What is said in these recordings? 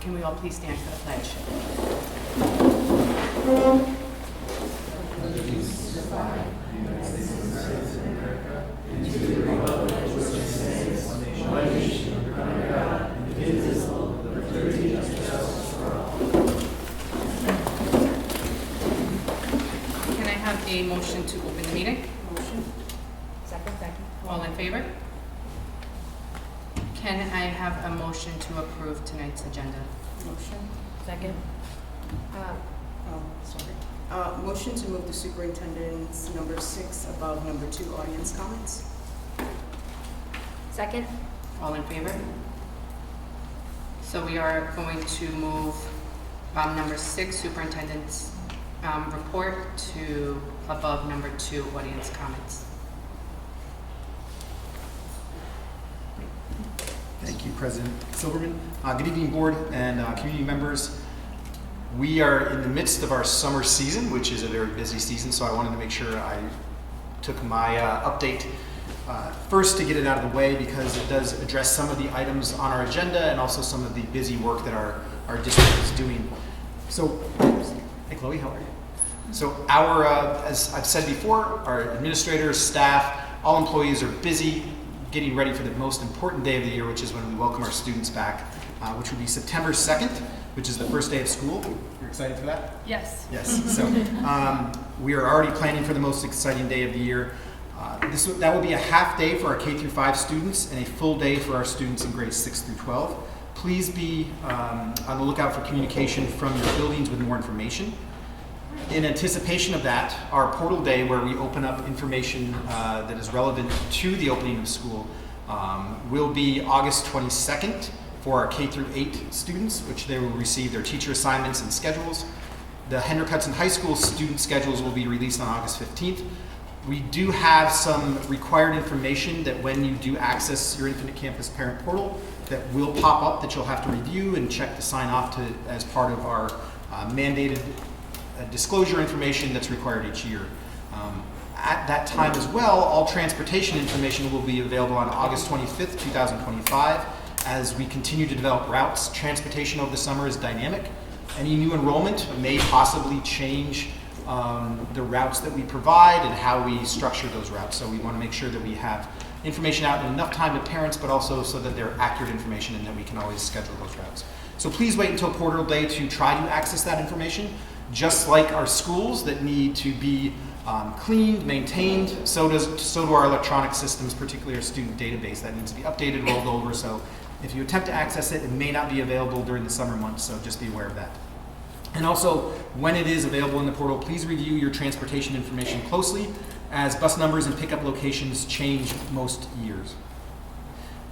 Can we all please stand for the pledge? Can I have a motion to open the meeting? Motion. Second. All in favor? Can I have a motion to approve tonight's agenda? Motion. Second. Motion to move the superintendent's number 6 above number 2 audience comments. Second. All in favor? So we are going to move number 6, superintendent's report, to above number 2, audience comments. Thank you, President Silverman. Good evening, board and community members. We are in the midst of our summer season, which is a very busy season, so I wanted to make sure I took my update first to get it out of the way, because it does address some of the items on our agenda and also some of the busy work that our district is doing. So, hey Chloe, how are you? So as I've said before, our administrators, staff, all employees are busy getting ready for the most important day of the year, which is when we welcome our students back, which will be September 2nd, which is the first day of school. You're excited for that? Yes. Yes. So we are already planning for the most exciting day of the year. That will be a half day for our K-5 students and a full day for our students in grades 6 through 12. Please be on the lookout for communication from your buildings with more information. In anticipation of that, our portal day, where we open up information that is relevant to the opening of school, will be August 22nd for our K-8 students, which they will receive their teacher assignments and schedules. The Hendrick Hudson High School student schedules will be released on August 15th. We do have some required information that when you do access your Infinite Campus parent portal, that will pop up that you'll have to review and check to sign off to as part of our mandated disclosure information that's required each year. At that time as well, all transportation information will be available on August 25th, 2025. As we continue to develop routes, transportation over the summer is dynamic. Any new enrollment may possibly change the routes that we provide and how we structure those routes. So we want to make sure that we have information out in enough time to parents, but also so that they're accurate information and that we can always schedule those routes. So please wait until portal day to try to access that information. Just like our schools that need to be cleaned, maintained, so do our electronic systems, particularly our student database. That needs to be updated, rolled over. So if you attempt to access it, it may not be available during the summer months, so just be aware of that. And also, when it is available in the portal, please review your transportation information closely, as bus numbers and pickup locations change most years.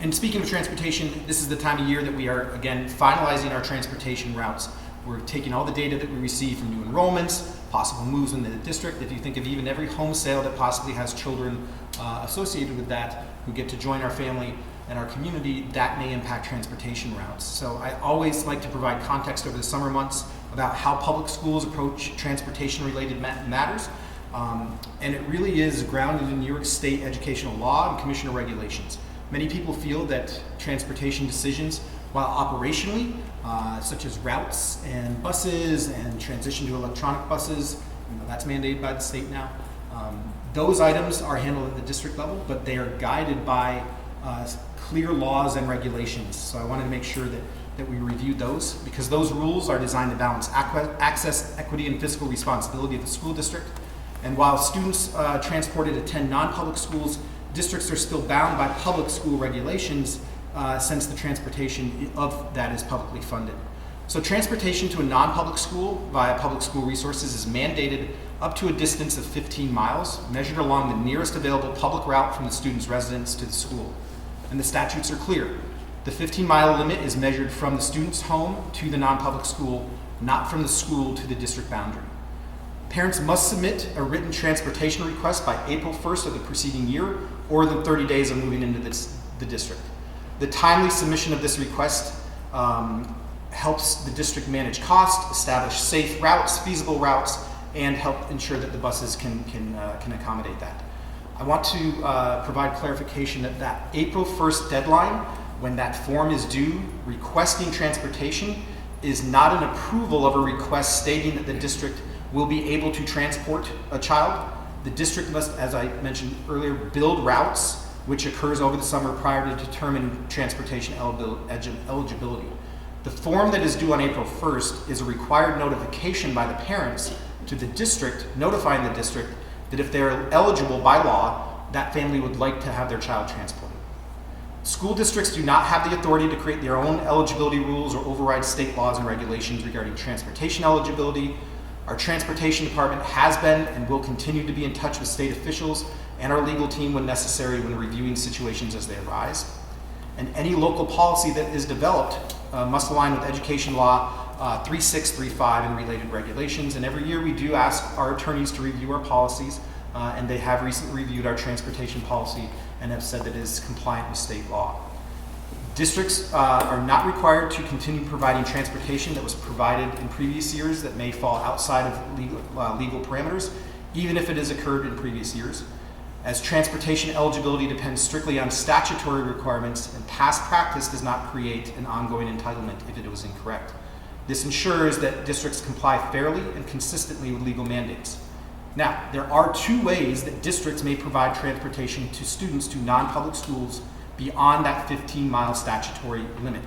And speaking of transportation, this is the time of year that we are, again, finalizing our transportation routes. We're taking all the data that we receive from new enrollments, possible moves in the district. If you think of even every home sale that possibly has children associated with that who get to join our family and our community, that may impact transportation routes. So I always like to provide context over the summer months about how public schools approach transportation-related matters. And it really is grounded in New York State educational law and commissioner regulations. Many people feel that transportation decisions, while operationally, such as routes and buses and transition to electronic buses, that's mandated by the state now. Those items are handled at the district level, but they are guided by clear laws and regulations. So I wanted to make sure that we reviewed those, because those rules are designed to balance access, equity, and fiscal responsibility of the school district. And while students transported attend non-public schools, districts are still bound by public school regulations since the transportation of that is publicly funded. So transportation to a non-public school via public school resources is mandated up to a distance of 15 miles, measured along the nearest available public route from the student's residence to the school. And the statutes are clear. The 15-mile limit is measured from the student's home to the non-public school, not from the school to the district boundary. Parents must submit a written transportation request by April 1st of the preceding year, or within 30 days of moving into the district. The timely submission of this request helps the district manage costs, establish safe routes, feasible routes, and help ensure that the buses can accommodate that. I want to provide clarification that April 1st deadline When that form is due, requesting transportation is not an approval of a request stating that the district will be able to transport a child. The district must, as I mentioned earlier, build routes, which occurs over the summer prior to determining transportation eligibility. The form that is due on April 1st is a required notification by the parents to the district, notifying the district that if they're eligible by law, that family would like to have their child transported. School districts do not have the authority to create their own eligibility rules or override state laws and regulations regarding transportation eligibility. Our transportation department has been and will continue to be in touch with state officials and our legal team when necessary when reviewing situations as they arise. And any local policy that is developed must align with Education Law 3635 and related regulations. And every year we do ask our attorneys to review our policies, and they have recently reviewed our transportation policy and have said that it is compliant with state law. Districts are not required to continue providing transportation that was provided in previous years that may fall outside of legal parameters, even if it has occurred in previous years. As transportation eligibility depends strictly on statutory requirements, and past practice does not create an ongoing entitlement if it was incorrect. This ensures that districts comply fairly and consistently with legal mandates. Now, there are two ways that districts may provide transportation to students to non-public schools beyond that 15-mile statutory limit.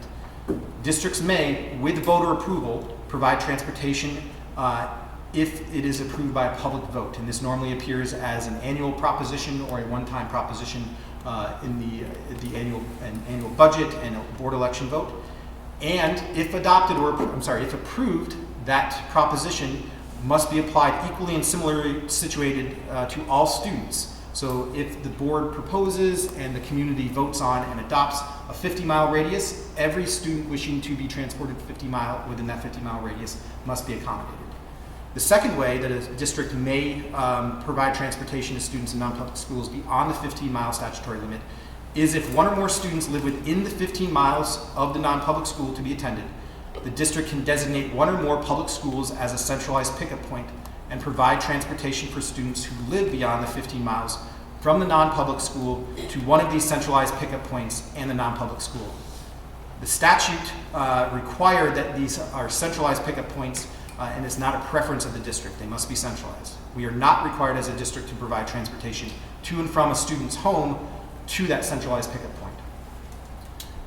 Districts may, with voter approval, provide transportation if it is approved by a public vote, and this normally appears as an annual proposition or a one-time proposition in the annual budget and a board election vote. And if if approved, that proposition must be applied equally and similarly situated to all students. So if the board proposes and the community votes on and adopts a 50-mile radius, every student wishing to be transported within that 50-mile radius must be accommodated. The second way that a district may provide transportation to students in non-public schools beyond the 15-mile statutory limit is if one or more students live within the 15 miles of the non-public school to be attended. The district can designate one or more public schools as a centralized pickup point and provide transportation for students who live beyond the 15 miles from the non-public school to one of these centralized pickup points and the non-public school. The statute require that these are centralized pickup points and it's not a preference of the district. They must be centralized. We are not required as a district to provide transportation to and from a student's home to that centralized pickup point.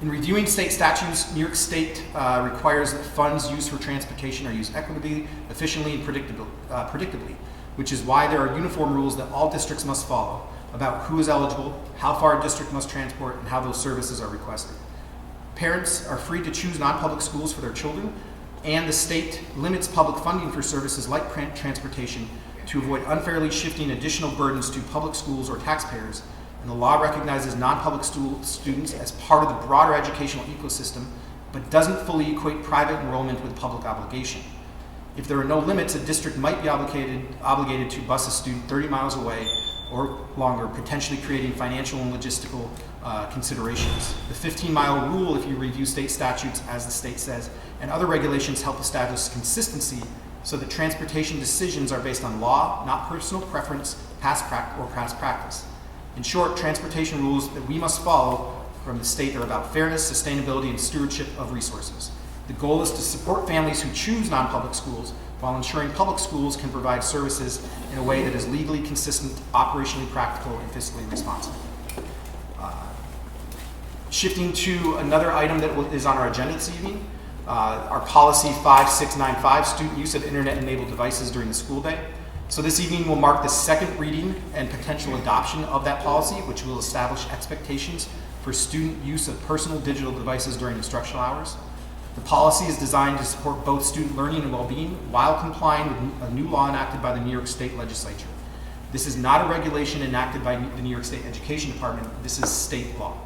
In reviewing state statutes, New York State requires that funds used for transportation are used equitably, efficiently, and predictably, which is why there are uniform rules that all districts must follow about who is eligible, how far a district must transport, and how those services are requested. Parents are free to choose non-public schools for their children, and the state limits public funding for services like transportation to avoid unfairly shifting additional burdens to public schools or taxpayers. And the law recognizes non-public students as part of the broader educational ecosystem, but doesn't fully equate private enrollment with public obligation. If there are no limits, a district might be obligated to bus a student 30 miles away or longer, potentially creating financial and logistical considerations. The 15-mile rule, if you review state statutes, as the state says, and other regulations help establish consistency so that transportation decisions are based on law, not personal preference, past practice. In short, transportation rules that we must follow from the state are about fairness, sustainability, and stewardship of resources. The goal is to support families who choose non-public schools while ensuring public schools can provide services in a way that is legally consistent, operationally practical, and fiscally responsible. Shifting to another item that is on our agenda this evening, our policy 5695, student use of internet-enabled devices during the school day. So this evening will mark the second reading and potential adoption of that policy, which will establish expectations for student use of personal digital devices during instructional hours. The policy is designed to support both student learning and well-being while complying with a new law enacted by the New York State Legislature. This is not a regulation enacted by the New York State Education Department. This is state law.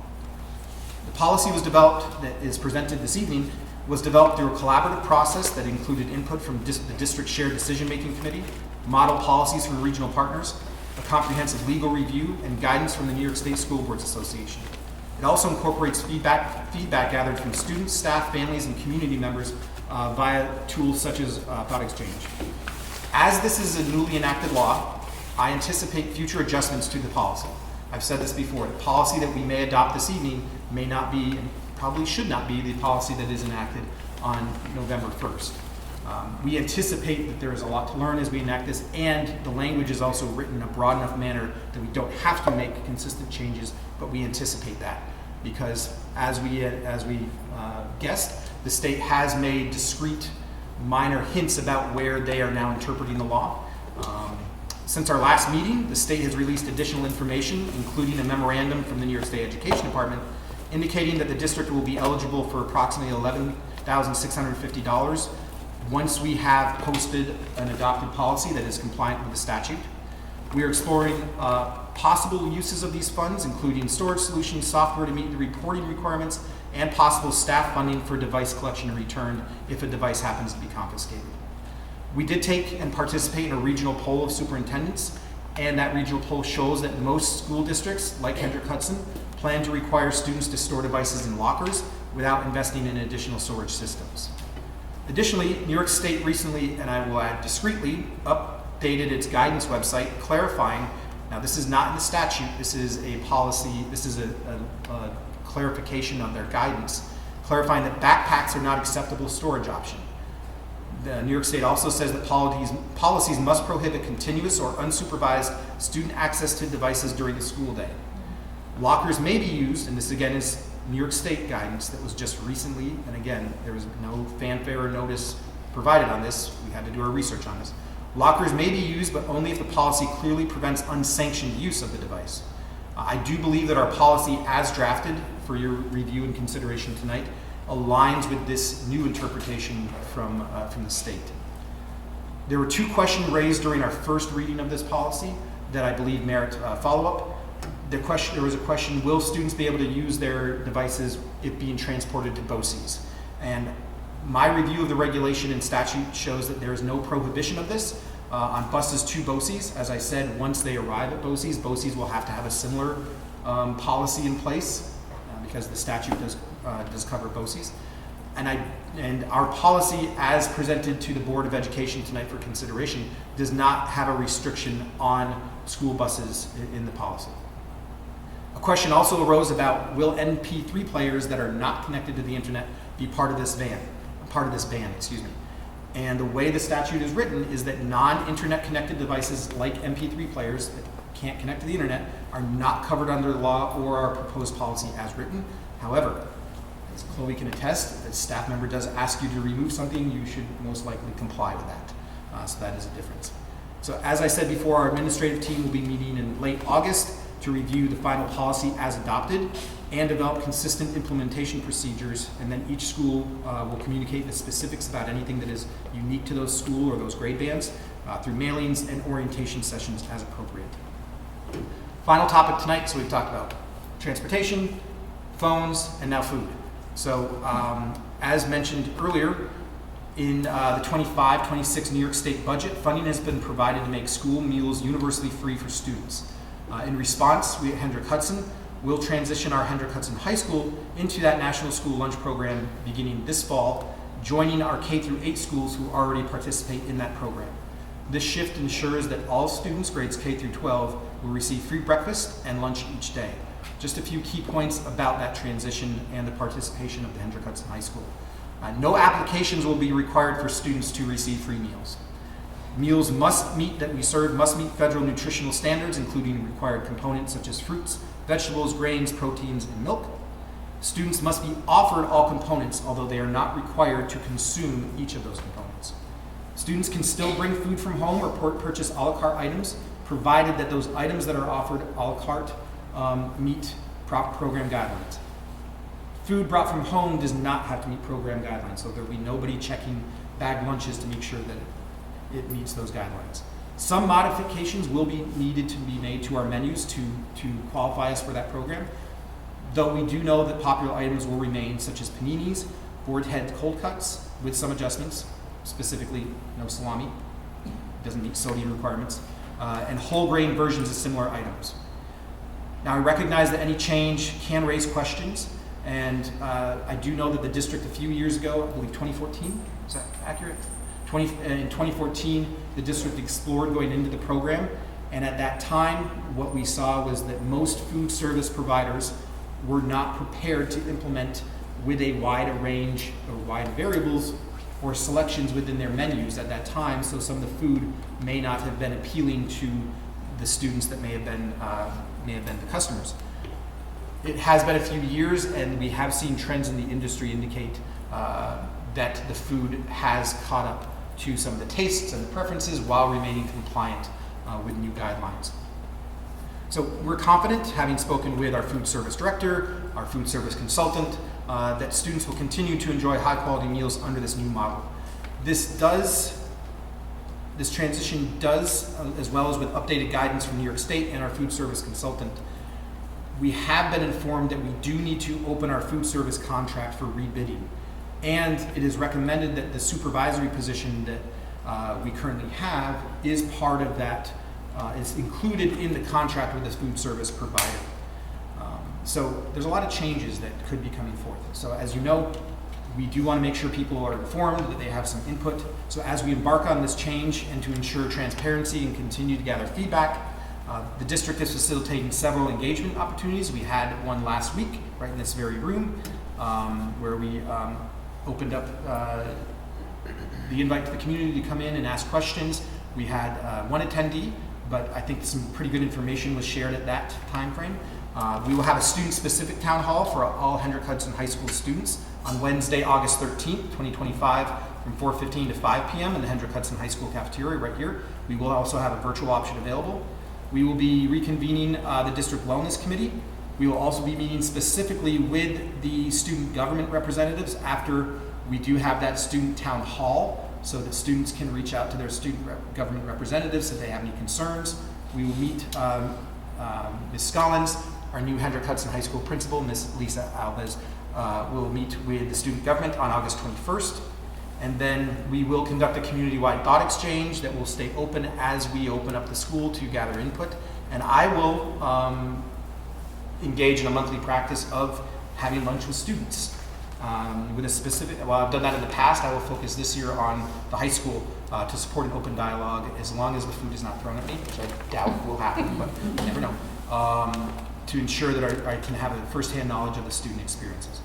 The policy was developed, that is presented this evening, was developed through a collaborative process that included input from the District Shared Decision-Making Committee, model policies from regional partners, a comprehensive legal review, and guidance from the New York State School Boards Association. It also incorporates feedback gathered from students, staff, families, and community members via tools such as Thought Exchange. As this is a newly enacted law, I anticipate future adjustments to the policy. I've said this before, the policy that we may adopt this evening may not be probably should not be the policy that is enacted on November 1st. We anticipate that there is a lot to learn as we enact this, and the language is also written in a broad enough manner that we don't have to make consistent changes, but we anticipate that. Because as we guessed, the state has made discrete minor hints about where they are now interpreting the law. Since our last meeting, the state has released additional information, including a memorandum from the New York State Education Department, indicating that the district will be eligible for approximately $11,650 once we have posted an adopted policy that is compliant with the statute. We are exploring possible uses of these funds, including storage solutions, software to meet the reporting requirements, and possible staff funding for device collection and return if a device happens to be confiscated. We did take and participate in a regional poll of superintendents, and that regional poll shows that most school districts, like Hendrick-Hudson, plan to require students to store devices in lockers without investing in additional storage systems. Additionally, New York State recently, and I will add discreetly, updated its guidance website clarifying, now this is not in the statute, this is a policy, this is a clarification of their guidance, clarifying that backpacks are not acceptable storage option. The New York State also says that policies must prohibit continuous or unsupervised student access to devices during the school day. Lockers may be used, and this again is New York State guidance that was just recently, and again, there was no fanfare or notice provided on this. We had to do our research on this. Lockers may be used, but only if the policy clearly prevents unsanctioned use of the device. I do believe that our policy as drafted for your review and consideration tonight aligns with this new interpretation from the state. There were two questions raised during our first reading of this policy that I believe merit follow-up. There was a question, will students be able to use their devices if being transported to BOCES? And my review of the regulation and statute shows that there is no prohibition of this on buses to BOCES. As I said, once they arrive at BOCES, BOCES will have to have a similar policy in place because the statute does cover BOCES. And our policy as presented to the Board of Education tonight for consideration does not have a restriction on school buses in the policy. A question also arose about, will MP3 players that are not connected to the internet be part of this ban? And the way the statute is written is that non-internet connected devices like MP3 players that can't connect to the internet are not covered under the law or our proposed policy as written. However, as Chloe can attest, if a staff member does ask you to remove something, you should most likely comply with that. So that is a difference. So as I said before, our administrative team will be meeting in late August to review the final policy as adopted and develop consistent implementation procedures, and then each school will communicate the specifics about anything that is unique to those school or those grade bands through mailings and orientation sessions as appropriate. Final topic tonight, so we've talked about transportation, phones, and now food. So as mentioned earlier, in the 25-26 New York State budget, funding has been provided to make school meals universally free for students. In response, we at Hendrick-Hudson will transition our Hendrick-Hudson High School into that National School Lunch Program beginning this fall, joining our K-8 schools who already participate in that program. This shift ensures that all students grades K-12 will receive free breakfast and lunch each day. Just a few key points about that transition and the participation of the Hendrick-Hudson High School. No applications will be required for students to receive free meals. Meals must meet federal nutritional standards, including required components such as fruits, vegetables, grains, proteins, and milk. Students must be offered all components, although they are not required to consume each of those components. Students can still bring food from home or purchase a la carte items, provided that those items that are offered a la carte meet program guidelines. Food brought from home does not have to meet program guidelines, so there will be nobody checking bag lunches to make sure that it meets those guidelines. Some modifications will be needed to be made to our menus to qualify us for that program, though we do know that popular items will remain, such as paninis, board head cold cuts with some adjustments, specifically no salami, doesn't meet sodium requirements, and whole grain versions of similar items. Now I recognize that any change can raise questions, and I do know that the district a few years ago, I believe 2014, is that accurate? In 2014, the district explored going into the program, and at that time, what we saw was that most food service providers were not prepared to implement with a wide range or wide variables or selections within their menus at that time, so some of the food may not have been appealing to the students that may have been the customers. It has been a few years, and we have seen trends in the industry indicate that the food has caught up to some of the tastes and the preferences while remaining compliant with new guidelines. So we're confident, having spoken with our food service director, our food service consultant, that students will continue to enjoy high quality meals under this new model. This transition does, as well as with updated guidance from New York State and our food service consultant, we have been informed that we do need to open our food service contract for rebidding. And it is recommended that the supervisory position that we currently have is part of that, is included in the contract with the food service provider. So there's a lot of changes that could be coming forth. So as you know, we do want to make sure people are informed, that they have some input. So as we embark on this change and to ensure transparency and continue to gather feedback, the district is facilitating several engagement opportunities. We had one last week, right in this very room, where we opened up the invite to the community to come in and ask questions. We had one attendee, but I think some pretty good information was shared at that time frame. We will have a student-specific town hall for all Hendrick Hudson High School students on Wednesday, August 13th, 2025, from 4:15 to 5 p.m. in the Hendrick Hudson High School cafeteria right here. We will also have a virtual option available. We will be reconvening the District Wellness Committee. We will also be meeting specifically with the student government representatives after we do have that student town hall, so that students can reach out to their student government representatives if they have any concerns. We will meet Ms. Scollins, our new Hendrick Hudson High School principal. Ms. Lisa Alves will meet with the student government on August 21st. And then we will conduct a community-wide thought exchange that will stay open as we open up the school to gather input. And I will engage in a monthly practice of having lunch with students. With a specific, while I've done that in the past, I will focus this year on the high school to support an open dialogue, as long as the food is not thrown at me, which I doubt will happen, but you never know, to ensure that I can have a firsthand knowledge of the student experiences.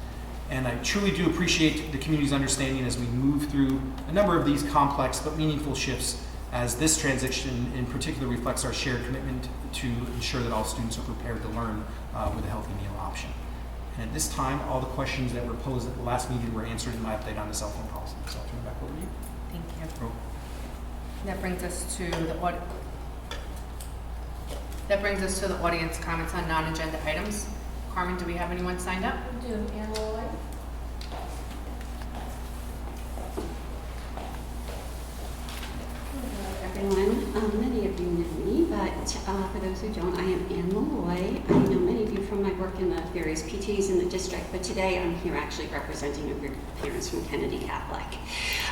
And I truly do appreciate the community's understanding as we move through a number of these complex but meaningful shifts, as this transition in particular reflects our shared commitment to ensure that all students are prepared to learn with a healthy meal option. And at this time, all the questions that were posed at the last meeting were answered in my update on the cell phone policy. So I'll turn it back over to you. Thank you. Oh. That brings us to the audience comments on non-agenda items. Carmen, do we have anyone signed up? We do, Ann Lloyd. Everyone, many of you know me, but for those who don't, I am Ann Malloy. I know many of you from my work in the various PTs in the district, but today I'm here actually representing a group of parents from Kennedy Catholic.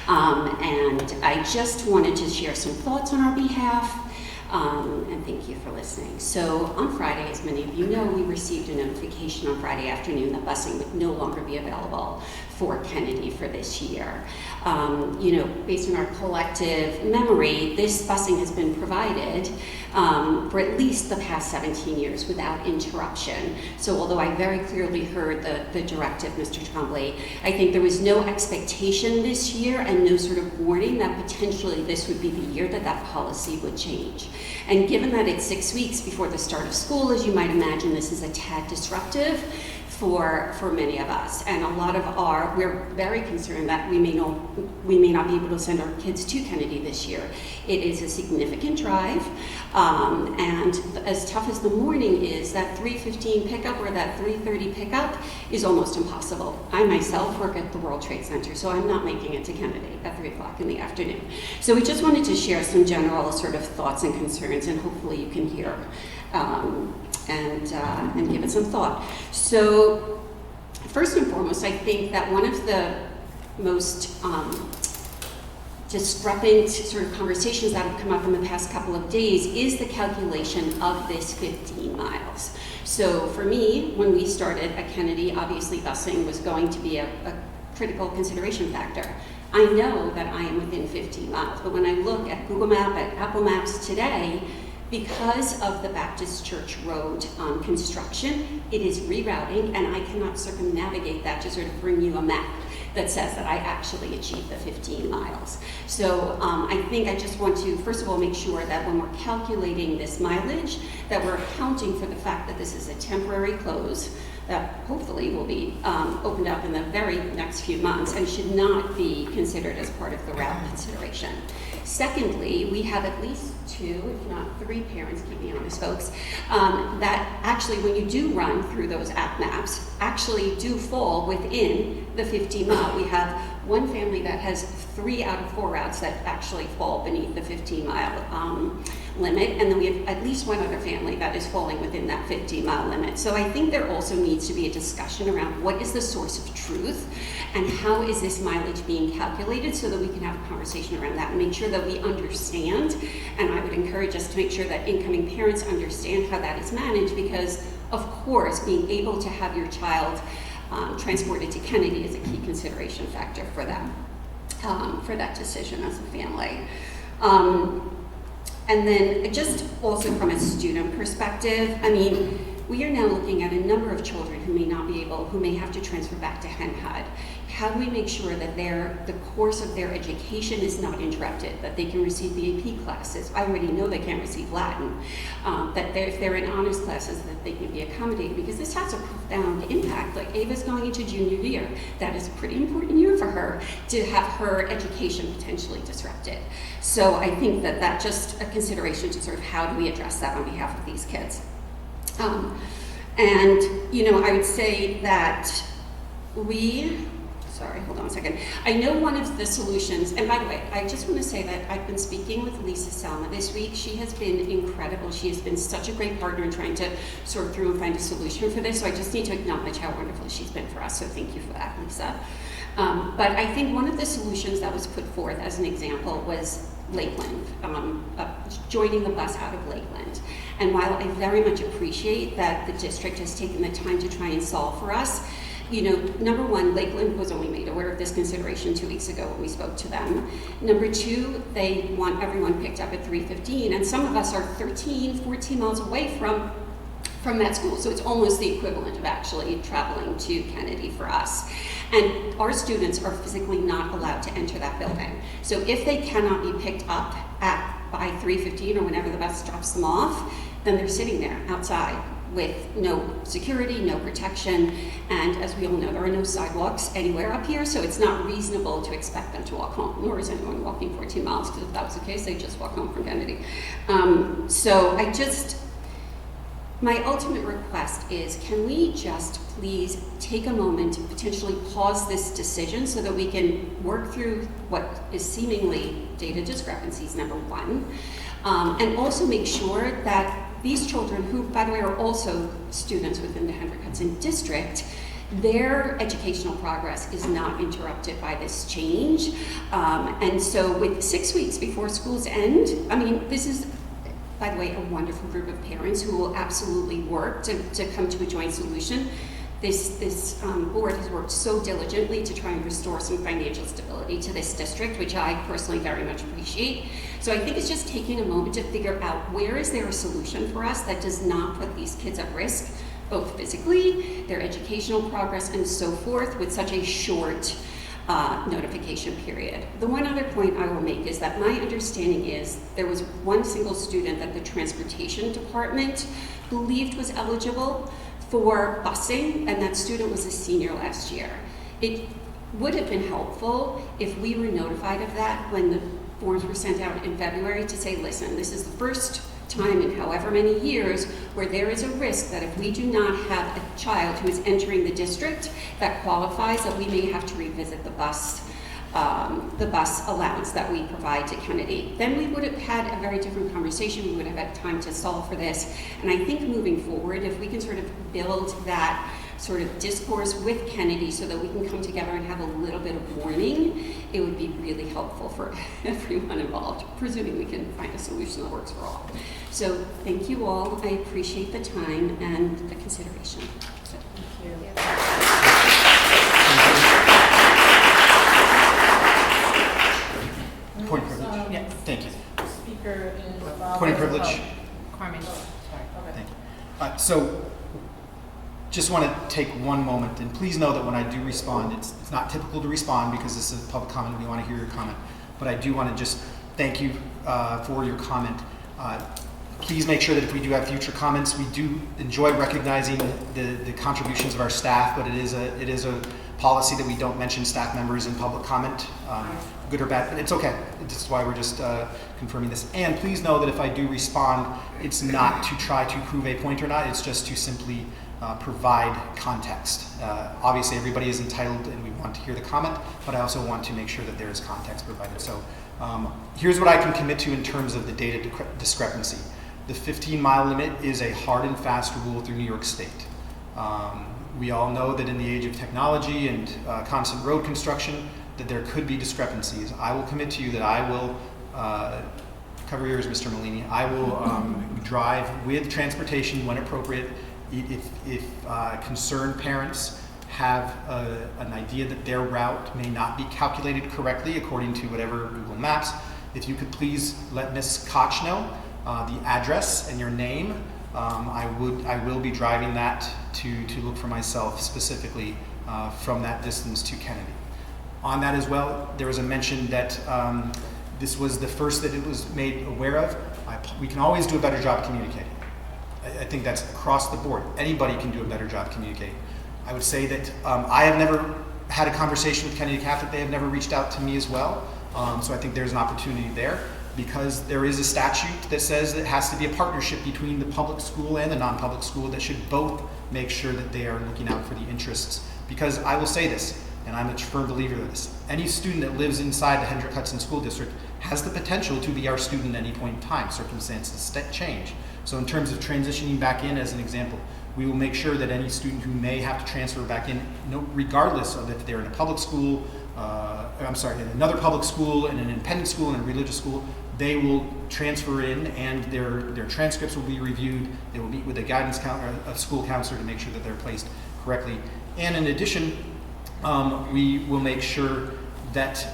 And I just wanted to share some thoughts on our behalf. And thank you for listening. So on Friday, as many of you know, we received a notification on Friday afternoon that busing would no longer be available for Kennedy for this year. Based on our collective memory, this busing has been provided for at least the past 17 years without interruption. So although I very clearly heard the directive, Mr. Trombley, I think there was no expectation this year and no sort of warning that potentially this would be the year that policy would change. And given that it's 6 weeks before the start of school, as you might imagine, this is a tad disruptive for many of us. And we're very concerned that we may not be able to send our kids to Kennedy this year. It is a significant drive, and as tough as the morning is, that 3:15 pickup or that 3:30 pickup is almost impossible. I myself work at the World Trade Center, so I'm not making it to Kennedy at 3 o'clock in the afternoon. So we just wanted to share some general sort of thoughts and concerns, and hopefully you can hear and give it some thought. So first and foremost, I think that one of the most discrepant sort of conversations that have come up in the past couple of days is the calculation of this 15 miles. So for me, when we started at Kennedy, obviously busing was going to be a critical consideration factor. I know that I am within 15 miles, but when I look at Google Maps, at Apple Maps today, Because of the Baptist Church Road construction, it is rerouting, and I cannot circumnavigate that to sort of bring you a map that says that I actually achieved the 15 miles. So I think I just want to, first of all, make sure that when we're calculating this mileage, that we're accounting for the fact that this is a temporary close that hopefully will be opened up in the very next few months and should not be considered as part of the route consideration. Secondly, we have at least 2, if not 3 parents, keep me honest folks, that actually when you do run through those app maps, actually do fall within the 15 mile. We have one family that has 3 out of 4 routes that actually fall beneath the 15 mile limit, and then we have at least one other family that is falling within that 15-mile limit. So I think there also needs to be a discussion around what is the source of truth and how is this mileage being calculated so that we can have a conversation around that and make sure that we understand. And I would encourage us to make sure that incoming parents understand how that is managed, because of course being able to have your child transported to Kennedy is a key consideration factor for them, for that decision as a family. And then just also from a student perspective, I mean, we are now looking at a number of children who may have to transfer back to Henhud. How do we make sure that the course of their education is not interrupted, that they can receive the AP classes? I already know they can't receive Latin, that if they're in honors classes, that they can be accommodated, because this has a profound impact. Like Ava's going into junior year. That is a pretty important year for her to have her education potentially disrupted. So I think that that's just a consideration to sort of how do we address that on behalf of these kids. And, you know, I would say that sorry, hold on a second. I know one of the solutions, and by the way, I just want to say that I've been speaking with Lisa Salma this week. She has been incredible. She has been such a great partner in trying to sort through and find a solution for this. So I just need to acknowledge how wonderful she's been for us. So thank you for that, Lisa. But I think one of the solutions that was put forth as an example was Lakeland, joining the bus out of Lakeland. And while I very much appreciate that the district has taken the time to try and solve for us, you know, number one, Lakeland was only made aware of this consideration 2 weeks ago when we spoke to them. Number two, they want everyone picked up at 3:15, and some of us are 13, 14 miles away from that school, so it's almost the equivalent of actually traveling to Kennedy for us. And our students are physically not allowed to enter that building. So if they cannot be picked up by 3:15 or whenever the bus drops them off, then they're sitting there outside with no security, no protection, and as we all know, there are no sidewalks anywhere up here, so it's not reasonable to expect them to walk home, nor is anyone walking 14 miles, because if that was the case, they'd just walk home from Kennedy. So my ultimate request is, can we just please take a moment to potentially pause this decision so that we can work through what is seemingly data discrepancies, number one, and also make sure that these children, who, by the way, are also students within the Hendrick Hudson District, their educational progress is not interrupted by this change. And so with 6 weeks before schools end, I mean, this is, by the way, a wonderful group of parents who will absolutely work to come to a joint solution. This board has worked so diligently to try and restore some financial stability to this district, which I personally very much appreciate. So I think it's just taking a moment to figure out where is there a solution for us that does not put these kids at risk, both physically, their educational progress, and so forth, with such a short notification period. The one other point I will make is that my understanding is there was one single student that the transportation department believed was eligible for busing, and that student was a senior last year. It would have been helpful if we were notified of that when the forms were sent out in February to say, listen, this is the first time in however many years where there is a risk that if we do not have a child who is entering the district that qualifies, that we may have to revisit the bus allowance that we provide to Kennedy. Then we would have had a very different conversation. We would have had time to solve for this. And I think moving forward, if we can sort of build that sort of discourse with Kennedy so that we can come together and have a little bit of warning, it would be really helpful for everyone involved, presuming we can find a solution that works for all. So thank you all. I appreciate the time and the consideration. So, Point of privilege. Yes. Thank you. Speaker is Bob. Point of privilege. Carmen, sorry. Okay. Thank you. So, just want to take one moment, and please know that when I do respond, it's not typical to respond because this is public comment. We want to hear your comment, but I do want to just thank you for your comment. Please make sure that if we do have future comments, we do enjoy recognizing the contributions of our staff, but it is a policy that we don't mention staff members in public comment, good or bad. It's okay. This is why we're just confirming this. And please know that if I do respond, it's not to try to prove a point or not. It's just to simply provide context. Obviously, everybody is entitled, and we want to hear the comment, but I also want to make sure that there is context provided. So here's what I can commit to in terms of the data discrepancy. The 15-mile limit is a hard and fast rule through New York State. We all know that in the age of technology and constant road construction, that there could be discrepancies. I will commit to you that I will, cover your ears, Mr. Malini, I will drive with transportation when appropriate. If concerned parents have an idea that their route may not be calculated correctly according to whatever Google Maps, if you could please let Ms. Koch know the address and your name. I will be driving that to look for myself specifically from that distance to Kennedy. On that as well, there was a mention that this was the first that it was made aware of. We can always do a better job communicating. I think that's across the board. Anybody can do a better job communicating. I would say that I have never had a conversation with Kennedy Catholic. They have never reached out to me as well. So I think there's an opportunity there, because there is a statute that says that it has to be a partnership between the public school and the non-public school that should both make sure that they are looking out for the interests. Because I will say this, and I'm a firm believer of this, any student that lives inside the Hendrick Hudson School District has the potential to be our student at any point in time. Circumstances change. So in terms of transitioning back in, as an example, we will make sure that any student who may have to transfer back in, regardless of if they're in a public school, in another public school, in an independent school, in a religious school, they will transfer in, and their transcripts will be reviewed. They will meet with a school counselor to make sure that they're placed correctly. And in addition, we will make sure that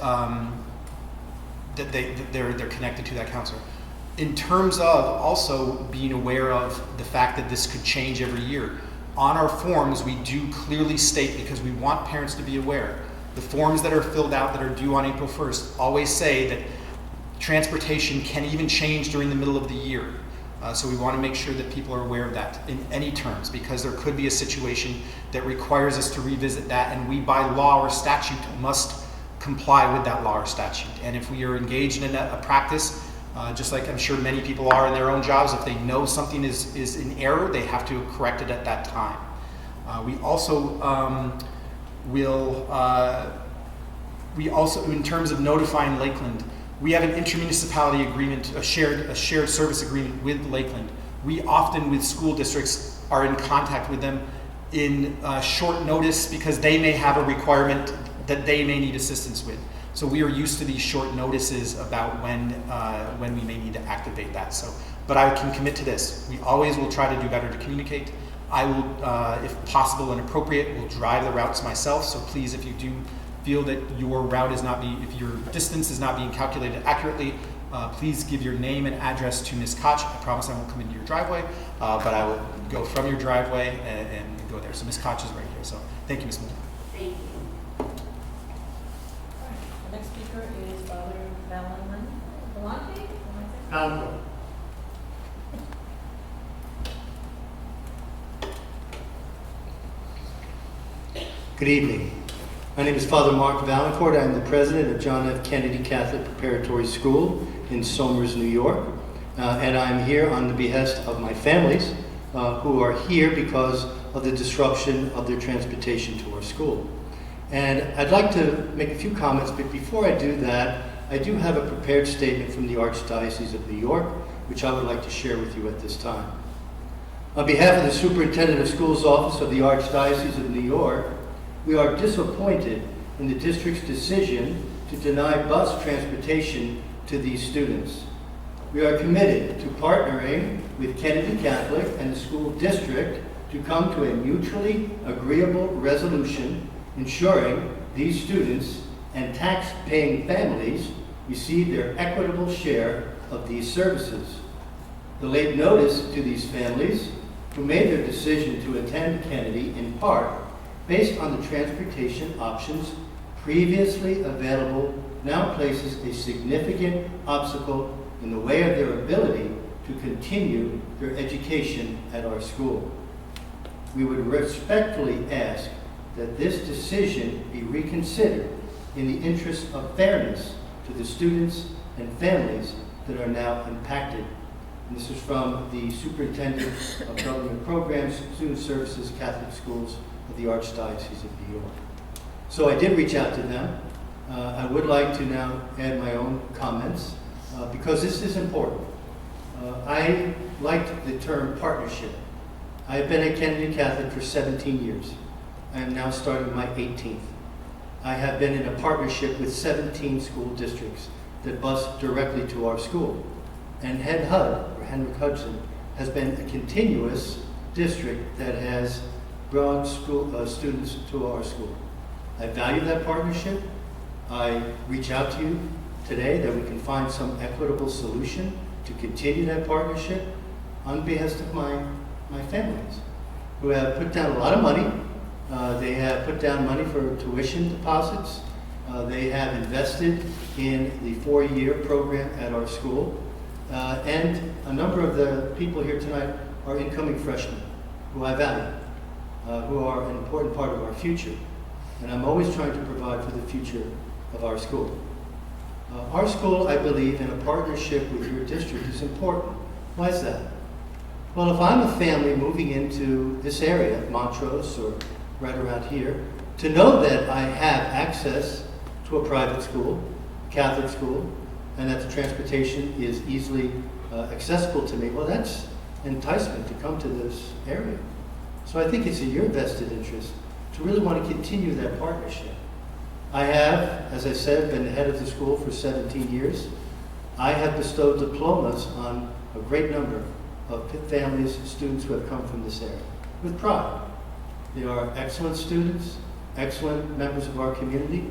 they're connected to that counselor. In terms of also being aware of the fact that this could change every year, on our forms we do clearly state, because we want parents to be aware, the forms that are filled out that are due on April 1st always say that transportation can even change during the middle of the year. So we want to make sure that people are aware of that in any terms, because there could be a situation that requires us to revisit that, and we by law or statute must comply with that law or statute. And if we are engaged in a practice, just like I'm sure many people are in their own jobs, if they know something is in error, they have to correct it at that time. We also in terms of notifying Lakeland, we have an intermunicipality agreement, a shared service agreement with Lakeland. We often, with school districts, are in contact with them in short notice, because they may have a requirement that they may need assistance with. So we are used to these short notices about when we may need to activate that. So, but I can commit to this. We always will try to do better to communicate. I will, if possible and appropriate, will drive the routes myself. So please, if you do feel that your route is not being, if your distance is not being calculated accurately, please give your name and address to Ms. Koch. I promise I won't come into your driveway, but I will go from your driveway and go there. So Ms. Koch is right here. So thank you, Ms. Moore. Thank you. The next speaker is Father Valente. Good evening. My name is Father Mark Valancourt. I'm the president of John F. Kennedy Catholic Preparatory School in Somers, New York. And I'm here on the behest of my families who are here because of the disruption of their transportation to our school. And I'd like to make a few comments, but before I do that, I do have a prepared statement from the Archdiocese of New York, which I would like to share with you at this time. On behalf of the Superintendent of Schools Office of the Archdiocese of New York, we are disappointed in the district's decision to deny bus transportation to these students. We are committed to partnering with Kennedy Catholic and the school district to come to a mutually agreeable resolution, ensuring these students and tax-paying families receive their equitable share of these services. The late notice to these families who made their decision to attend Kennedy in part based on the transportation options previously available now places a significant obstacle in the way of their ability to continue their education at our school. We would respectfully ask that this decision be reconsidered in the interest of fairness to the students and families that are now impacted. And this is from the Superintendent of Government Programs, Student Services, Catholic Schools of the Archdiocese of New York. So I did reach out to them. I would like to now add my own comments because this is important. I like the term partnership. I've been at Kennedy Catholic for 17 years. I am now starting my 18th. I have been in a partnership with 17 school districts that bus directly to our school. And Head HUD, or Henrik Hudson, has been a continuous district that has brought students to our school. I value that partnership. I reach out to you today that we can find some equitable solution to continue that partnership on behest of my families, who have put down a lot of money. They have put down money for tuition deposits. They have invested in the 4-year program at our school. And a number of the people here tonight are incoming freshmen who I value, who are an important part of our future. And I'm always trying to provide for the future of our school. Our school, I believe, in a partnership with your district is important. Why is that? Well, if I'm a family moving into this area, Montrose or right around here, to know that I have access to a private school, Catholic school, and that the transportation is easily accessible to me, well, that's enticement to come to this area. So I think it's in your vested interest to really want to continue that partnership. I have, as I said, been the head of the school for 17 years. I have bestowed diplomas on a great number of families, students who have come from this area, with pride. They are excellent students, excellent members of our community,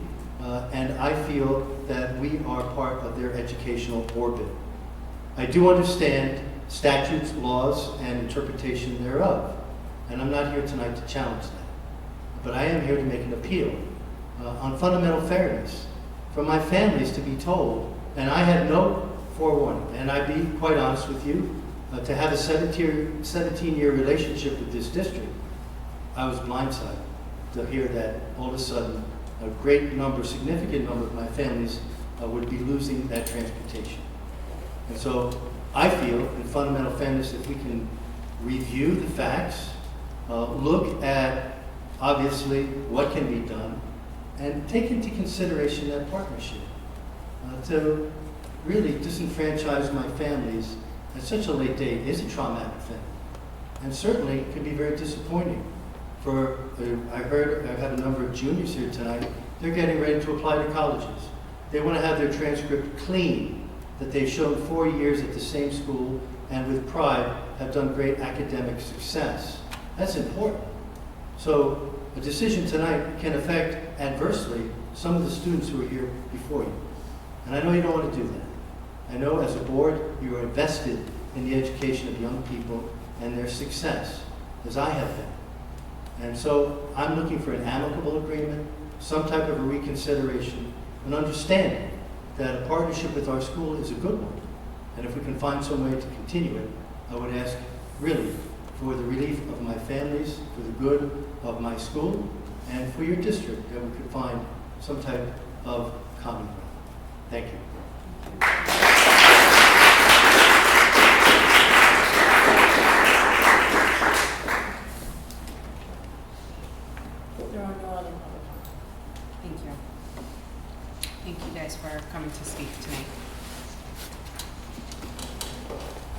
and I feel that we are part of their educational orbit. I do understand statutes, laws, and interpretation thereof, and I'm not here tonight to challenge that. But I am here to make an appeal on fundamental fairness for my families to be told, and I had no forewarning, and I'd be quite honest with you, to have a 17-year relationship with this district, I was blindsided to hear that all of a sudden a great number, significant number of my families would be losing that transportation. And so I feel in fundamental fairness that we can review the facts, look at obviously what can be done, and take into consideration that partnership to really disenfranchise my families at such a late date is a traumatic thing. And certainly it can be very disappointing. I heard, I have a number of juniors here tonight, they're getting ready to apply to colleges. They want to have their transcript clean, that they've shown 4 years at the same school and with pride have done great academic success. That's important. So a decision tonight can affect adversely some of the students who are here before you. And I know you don't want to do that. I know as a board you are invested in the education of young people and their success, as I have been. And so I'm looking for an amicable agreement, some type of a reconsideration, an understanding that a partnership with our school is a good one. And if we can find some way to continue it, I would ask really for the relief of my families, for the good of my school, and for your district, that we could find some type of common ground. Thank you. There are no other public. Thank you. Thank you guys for coming to speak tonight.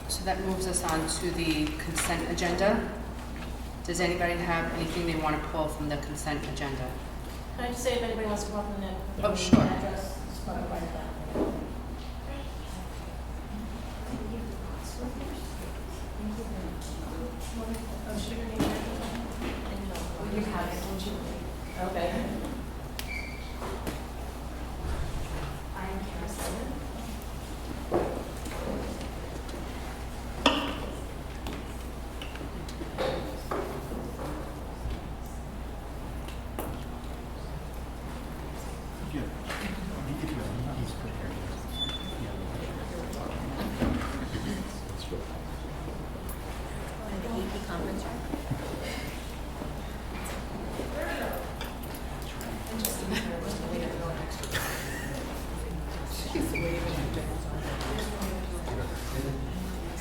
So that moves us on to the consent agenda. Does anybody have anything they want to pull from the consent agenda? Can I just say if anybody wants to come up and Oh, sure. address, just want to write it down. Oh, sugar name. You have it, don't you? Okay. I'm Kara Simon.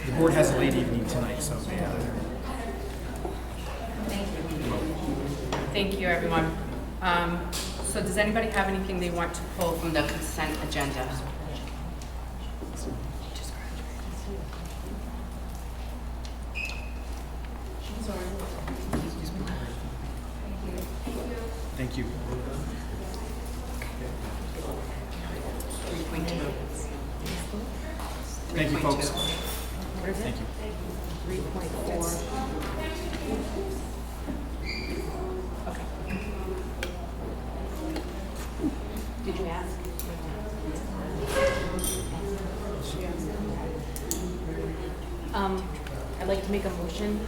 The board has a late evening tonight, so yeah. Thank you. Thank you, everyone. So does anybody have anything they want to pull from the consent agenda? Thank you. 3.2. Thank you, folks. 3.2. What is it? Thank you. 3.4. Okay. Did you ask? I'd like to make a motion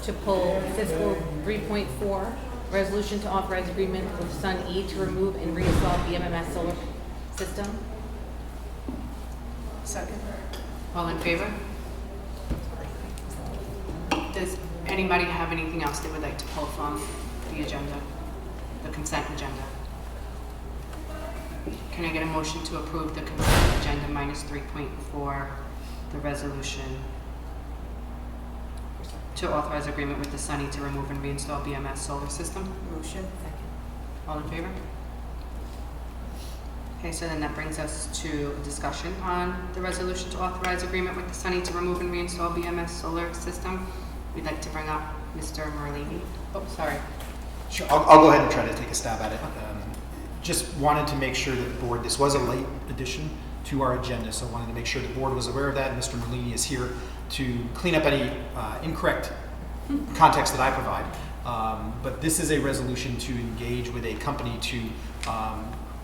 to pull fiscal 3.4, resolution to authorize agreement with Sun E to remove and reinstall BMMS solar system. Second. All in favor? Does anybody have anything else they would like to pull from the agenda, the consent agenda? Can I get a motion to approve the consent agenda minus 3.4, the resolution to authorize agreement with the Sunny to remove and reinstall BMS solar system? Motion. All in favor? Okay, so then that brings us to a discussion on the resolution to authorize agreement with the Sunny to remove and reinstall BMS solar system. We'd like to bring up Mr. Merlini. Oh, sorry. Sure, I'll go ahead and try to take a stab at it. Just wanted to make sure that the board, this was a late addition to our agenda, so wanted to make sure the board was aware of that. Mr. Merlini is here to clean up any incorrect context that I provide. But this is a resolution to engage with a company to,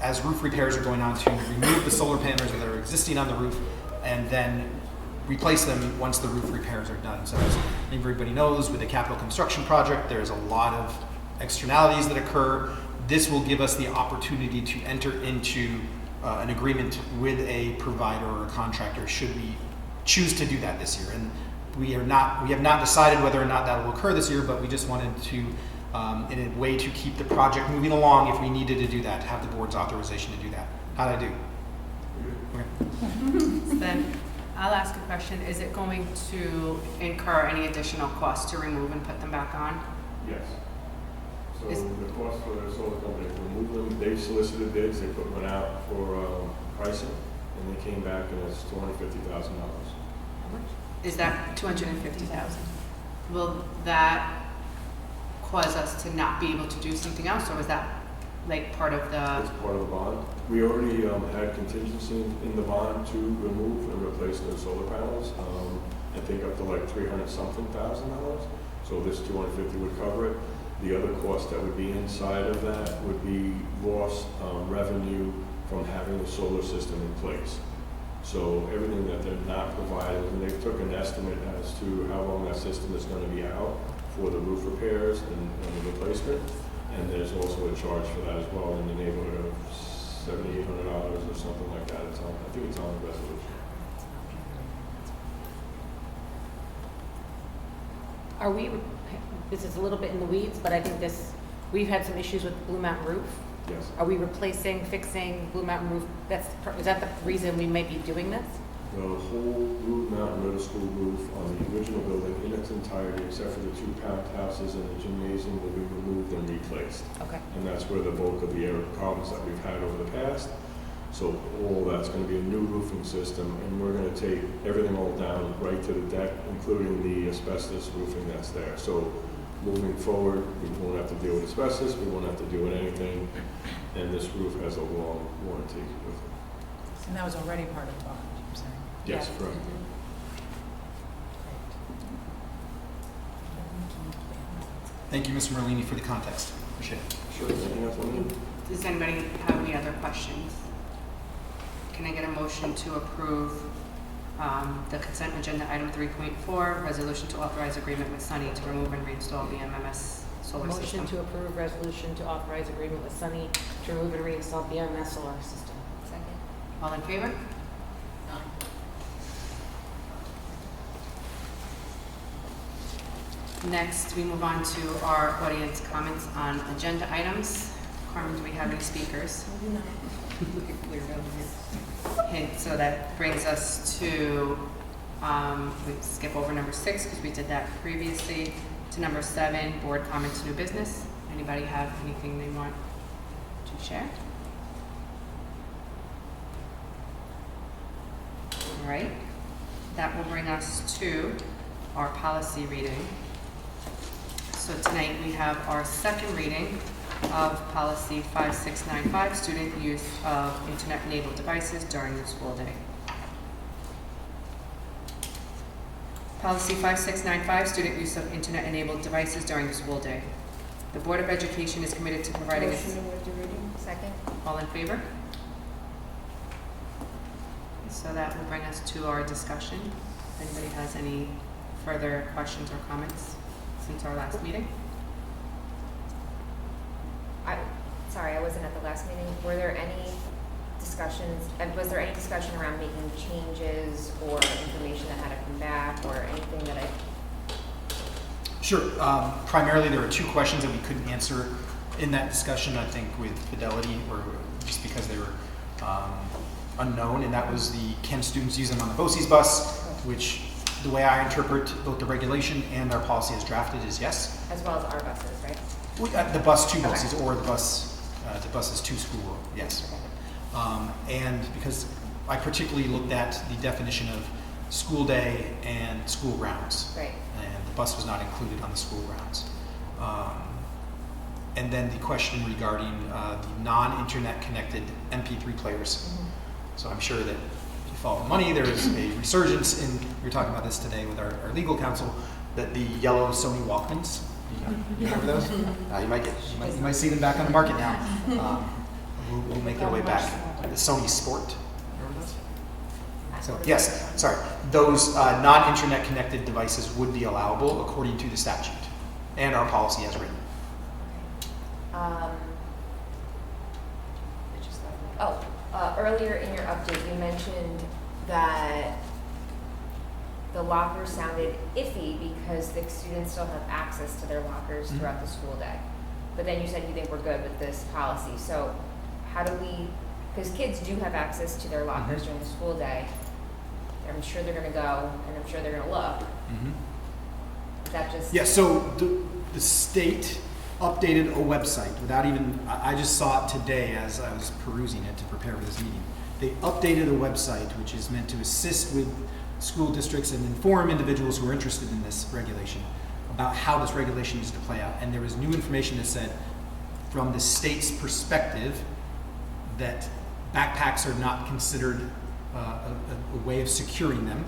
as roof repairs are going on, to remove the solar panels that are existing on the roof and then replace them once the roof repairs are done. So as everybody knows, with a capital construction project, there's a lot of externalities that occur. This will give us the opportunity to enter into an agreement with a provider or a contractor should we choose to do that this year. And we have not decided whether or not that will occur this year, but we just wanted to, in a way to keep the project moving along, if we needed to do that, to have the board's authorization to do that. How'd I do? Okay. Then I'll ask a question. Is it going to incur any additional costs to remove and put them back on? Yes. So Is- the cost for the solar company to remove them, they solicited bids, they put one out for pricing, and they came back and it's $250,000. Is that 250,000? Will that cause us to not be able to do something else, or was that like part of It's the? part of the bond. We already had contingency in the bond to remove and replace those solar panels. I think up to like $300-something thousand. So this 250 would cover it. The other cost that would be inside of that would be lost revenue from having the solar system in place. So everything that they're not providing, and they took an estimate as to how long that system is going to be out for the roof repairs and the replacement. And there's also a charge for that as well in the neighborhood of $700-800 or something like that. It's on, I think it's on the resolution. Are we, this is a little bit in the weeds, but I think we've had some issues with the Blue Mountain roof. Yes. Are we replacing, fixing Blue Mountain roof? Is that the reason we might be doing this? The whole Blue Mountain Middle School roof on the original building in its entirety, except for the 2 pound houses and the gymnasium, will be removed and replaced. Okay. And that's where the bulk of the error problems that we've had over the past. So all that's going to be a new roofing system, and we're going to take everything all down right to the deck, including the asbestos roofing that's there. So moving forward, we won't have to deal with asbestos, we won't have to deal with anything, and this roof has a long warranty with it. And that was already part of the bond, you're saying? Yes, Yeah. correct. Thank you, Mr. Merlini, for the context. Appreciate it. Sure, anything else on that? Does anybody have any other questions? Can I get a motion to approve the consent agenda item 3.4, resolution to authorize agreement with Sunny to remove and reinstall the MMS solar system? Motion to approve resolution to authorize agreement with Sunny to remove and reinstall BMS solar system. Second. All in favor? Next, we move on to our audience comments on agenda items. Carmen, do we have any speakers? Okay, so that brings us to We skip over number 6 because we did that previously. To number 7, board comments, new business. Anybody have anything they want to share? All right, that will bring us to our policy reading. So tonight we have our second reading of policy 5695, student use of internet-enabled devices during the school day. Policy 5695, student use of internet-enabled devices during the school day. The Board of Education is committed to providing Motion to waive the reading? Second? all in favor? So that will bring us to our discussion. If anybody has any further questions or comments since our last meeting? Sorry, I wasn't at the last meeting. Were there any discussions, was there any discussion around making changes or information that had to come back or anything that I? Sure. Primarily, there were 2 questions that we couldn't answer in that discussion, I think, with Fidelity, or just because they were unknown, and that was the can students use them on the BOCES bus, which the way I interpret both the regulation and our policy as drafted is yes. As well as our buses, right? The bus to Okay. BOCES or the buses to school, yes. And because I particularly looked at the definition of school day and school grounds. Right. And the bus was not included on the school grounds. And then the question regarding the non-internet connected MP3 players. So I'm sure that if you follow money, there is a resurgence in, we were talking about this today with our legal counsel, that the yellow Sony Walkmans, you remember those? You might see them back on the market now. Will make their way back. The Sony Sport. Remember those? So yes, sorry. Those non-internet connected devices would be allowable according to the statute and our policy as written. Earlier in your update, you mentioned that the lockers sounded iffy because the students still have access to their lockers throughout the school day. But then you said you think we're good with this policy. So how do we, because kids do have access to their lockers during the school day. I'm sure they're going to go and I'm sure they're going to look. Is that just? Yeah, so the state updated a website without even, I just saw it today as I was perusing it to prepare for this meeting. They updated a website which is meant to assist with school districts and inform individuals who are interested in this regulation about how this regulation is to play out. And there was new information that said, from the state's perspective, that backpacks are not considered a way of securing them,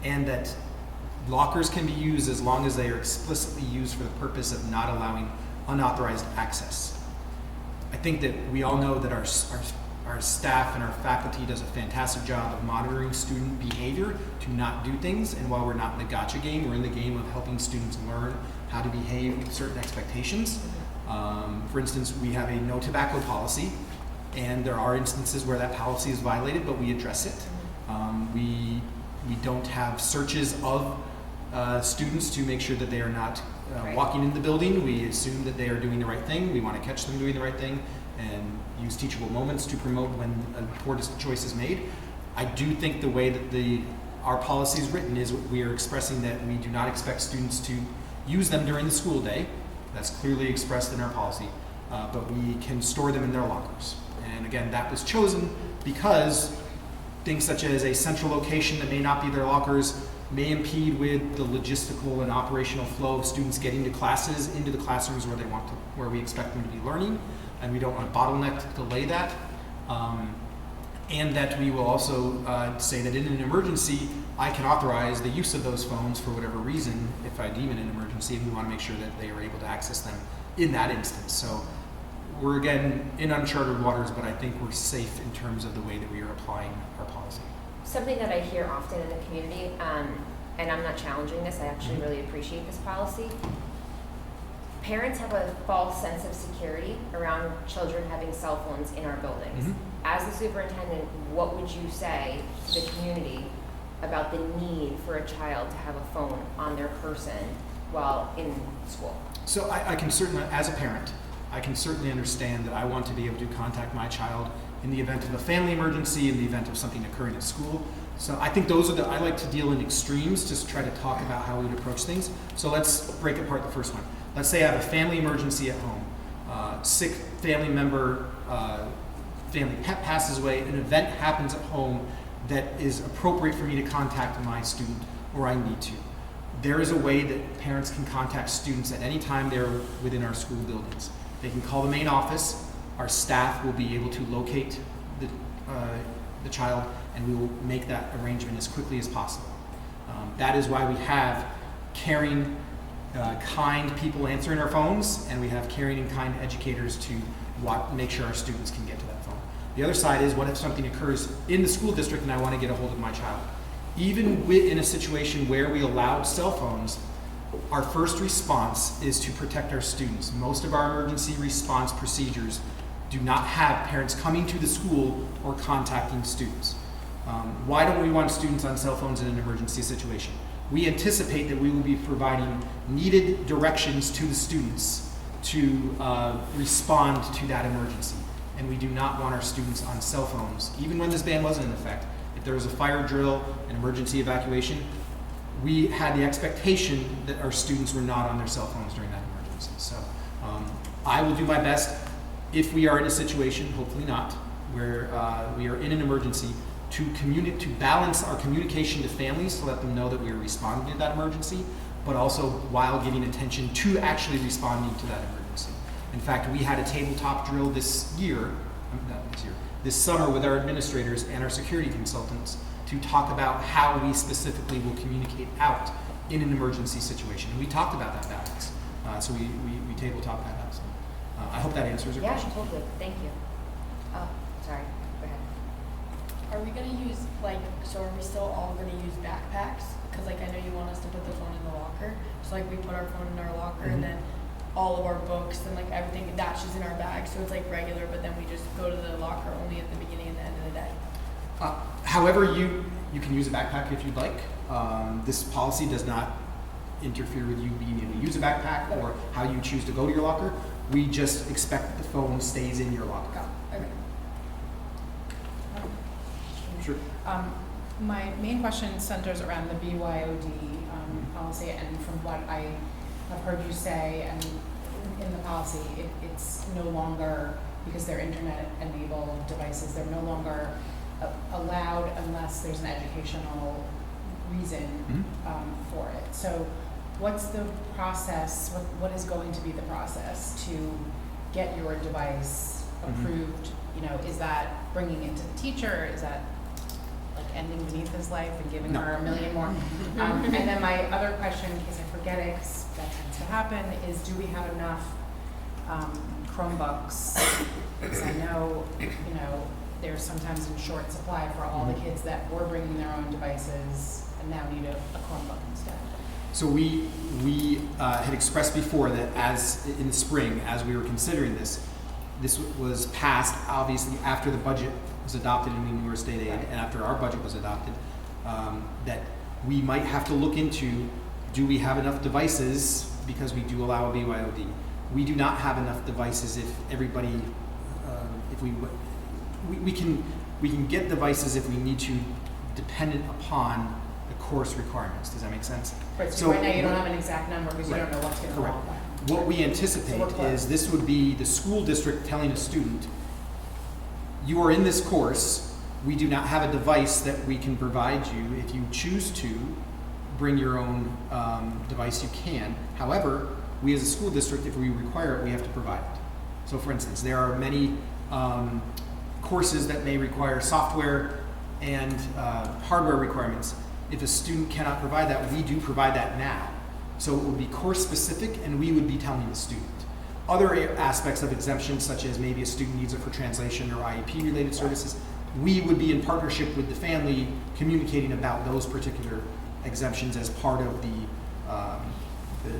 and that lockers can be used as long as they are explicitly used for the purpose of not allowing unauthorized access. I think that we all know that our staff and our faculty does a fantastic job of monitoring student behavior to not do things, and while we're not in the gotcha game, we're in the game of helping students learn how to behave with certain expectations. For instance, we have a no tobacco policy, and there are instances where that policy is violated, but we address it. We don't have searches of students to make sure that they are not walking in the building. We assume that they are doing the right thing. We want to catch them doing the right thing and use teachable moments to promote when a poor choice is made. I do think the way that our policy is written is we are expressing that we do not expect students to use them during the school day. That's clearly expressed in our policy, but we can store them in their lockers. And again, that was chosen because things such as a central location that may not be their lockers may impede with the logistical and operational flow of students getting to classes, into the classrooms where we expect them to be learning, and we don't want to bottleneck to delay that. And that we will also say that in an emergency, I can authorize the use of those phones for whatever reason if I deem it an emergency, and we want to make sure that they are able to access them in that instance. So we're again in uncharted waters, but I think we're safe in terms of the way that we are applying our policy. Something that I hear often in the community, and I'm not challenging this, I actually really appreciate this policy. Parents have a false sense of security around children having cell phones in our buildings. As the superintendent, what would you say to the community about the need for a child to have a phone on their person while in school? So I can certainly, as a parent, I can certainly understand that I want to be able to contact my child in the event of a family emergency, in the event of something occurring at school. So I think those are I like to deal in extremes, just try to talk about how we would approach things. So let's break apart the first one. Let's say I have a family emergency at home. Sick family member, family pet passes away, an event happens at home that is appropriate for me to contact my student, or I need to. There is a way that parents can contact students at any time they're within our school buildings. They can call the main office. Our staff will be able to locate the child, and we will make that arrangement as quickly as possible. That is why we have caring, kind people answering our phones, and we have caring and kind educators to make sure our students can get to that phone. The other side is, what if something occurs in the school district and I want to get a hold of my child? Even in a situation where we allowed cell phones, our first response is to protect our students. Most of our emergency response procedures do not have parents coming to the school or contacting students. Why don't we want students on cell phones in an emergency situation? We anticipate that we will be providing needed directions to the students to respond to that emergency. And we do not want our students on cell phones, even when this ban wasn't in effect. If there was a fire drill, an emergency evacuation, we had the expectation that our students were not on their cell phones during that emergency. So I will do my best, if we are in a situation, hopefully not, where we are in an emergency, to balance our communication to families to let them know that we are responding to that emergency, but also while giving attention to actually responding to that emergency. In fact, we had a tabletop drill this summer with our administrators and our security consultants to talk about how we specifically will communicate out in an emergency situation. And we talked about that balance. So we tabletop that out. So, I hope that answers your question. Yeah, totally. Thank you. Oh, sorry. Go ahead. Are we gonna use, so are we still all gonna use backpacks? Because I know you want us to put the phone in the locker. So we put our phone in our locker and then all of our books and everything, that's just in our bag. So it's regular, but then we just go to the locker only at the beginning and the end of the day. However, you can use a backpack if you'd like. This policy does not interfere with you being able to use a backpack or how you choose to go to your locker. We just expect that the phone stays in your locker. Okay. Sure. My main question centers around the BYOD policy, and from what I have heard you say, and in the policy, it's no longer, because they're internet-enabled devices, they're no longer allowed unless there's an educational reason for it. So what's the process, what is going to be the process to get your device approved? Is that bringing it to the teacher? Is that ending beneath his life and giving her $1 million more? And then my other question, in case I forget it, 'cause that tends to happen, is do we have enough Chromebooks? Because I know, they're sometimes in short supply for all the kids that were bringing their own devices and now need a Chromebook instead. So we had expressed before that as in the spring, as we were considering this was passed obviously after the budget was adopted in the New York State Aid and after our budget was adopted, that we might have to look into, do we have enough devices, because we do allow a BYOD. We do not have enough devices if everybody, if we can get devices if we need to, dependent upon the course requirements. Does that make sense? Right, so right now you don't have an exact number because you don't know what's going to qualify. What we anticipate is this would be the school district telling a student, you are in this course, we do not have a device that we can provide you. If you choose to bring your own device, you can. However, we as a school district, if we require it, we have to provide it. So for instance, there are many courses that may require software and hardware requirements. If a student cannot provide that, we do provide that now. So it would be course specific and we would be telling the student. Other aspects of exemptions, such as maybe a student needs it for translation or IEP related services, we would be in partnership with the family communicating about those particular exemptions as part of the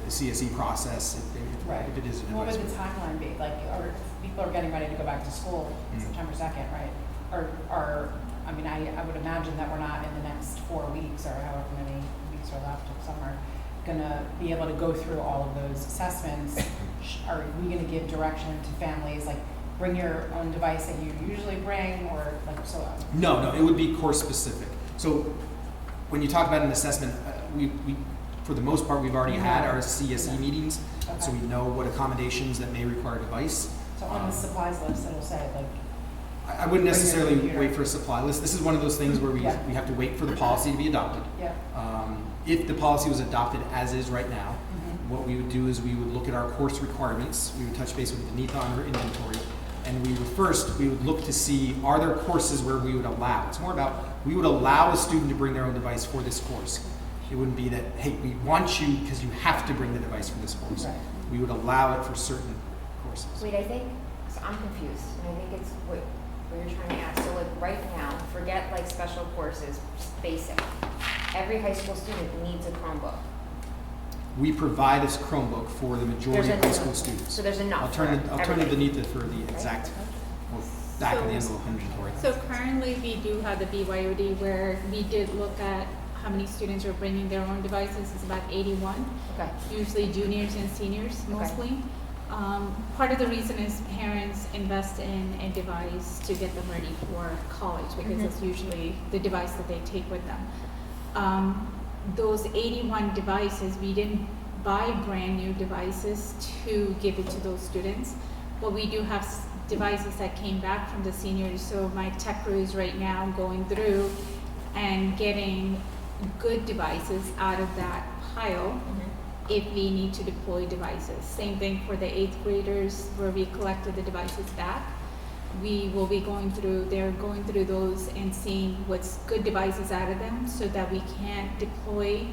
CSE process if it is an What would advisory. the timeline be? People are getting ready to go back to school September 2nd, right? I would imagine that we're not in the next 4 weeks or however many weeks are left of summer gonna be able to go through all of those assessments. Are we gonna give direction to families bring your own device that you usually bring, or like, so? No, it would be course specific. So when you talk about an assessment, we for the most part, we've already had our CSE meetings, so we know what accommodations that may require a device. So on the supplies list, it'll say like, I wouldn't Bring your necessarily computer. wait for a supply list. This is one of those things where we have to wait for the policy to be adopted. yeah. If the policy was adopted as is right now, Mhm. what we would do is we would look at our course requirements. We would touch base with Anita on her inventory. And we would look to see, are there courses where we would allow? It's more about, we would allow a student to bring their own device for this course. It wouldn't be that, hey, we want you because you have to bring the device for this course. Right. We would allow it for certain courses. Wait, I think, so I'm confused, and I think it's what you're trying to ask. So like right now, forget like special courses, just basic. Every high school student needs a Chromebook. We provide a Chromebook for the majority of high school students. So there's enough I'll for turn to everybody. Anita for the exact, well, back of the envelope inventory. So currently, we do have the BYOD where we did look at how many students are bringing their own devices. It's about 81, Okay. usually juniors and seniors mostly. Part of the reason is parents invest in a device to get them ready for college because it's usually the device that they take with them. Those 81 devices, we didn't buy brand new devices to give it to those students, but we do have devices that came back from the seniors. So my tech crew is right now going through and getting good devices out of that pile if we need to deploy devices. Same thing for the 8th graders where we collected the devices back. We will be going through, they're going through those and seeing what's good devices out of them so that we can deploy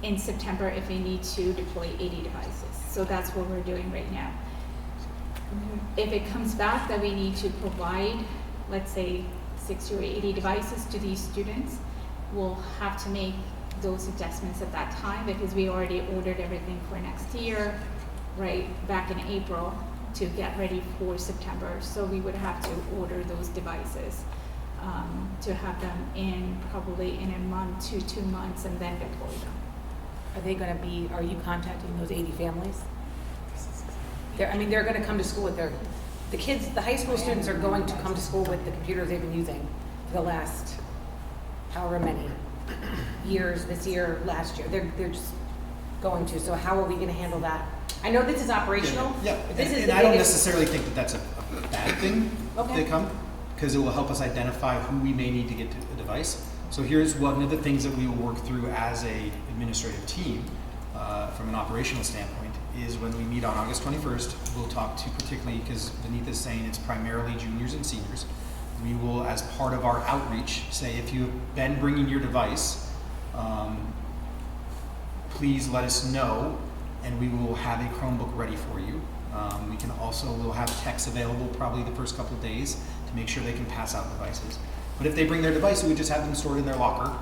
in September if we need to deploy 80 devices. So that's what we're doing right now. If it comes back that we need to provide, let's say 60 or 80 devices to these students, we'll have to make those adjustments at that time because we already ordered everything for next year, right, back in April to get ready for September. So we would have to order those devices to have them in probably in a month to 2 months and then deploy them. Are they gonna be, are you contacting those 80 families? They're gonna come to school with the kids, the high school students are going to come to school with the computers they've been using for the last however many years, this year, last year. They're just going to, so how are we gonna handle that? I know this is operational. Yeah, but this is and the I don't biggest- necessarily think that that's a bad thing if Okay. they come, because it will help us identify who we may need to get to a device. So here's one of the things that we will work through as a administrative team from an operational standpoint is when we meet on August 21st, we'll talk to particularly, because Vanitha's saying it's primarily juniors and seniors, we will, as part of our outreach, say if you've been bringing your device, please let us know and we will have a Chromebook ready for you. We can also, we'll have techs available probably the first couple of days to make sure they can pass out devices. But if they bring their device, we would just have them stored in their locker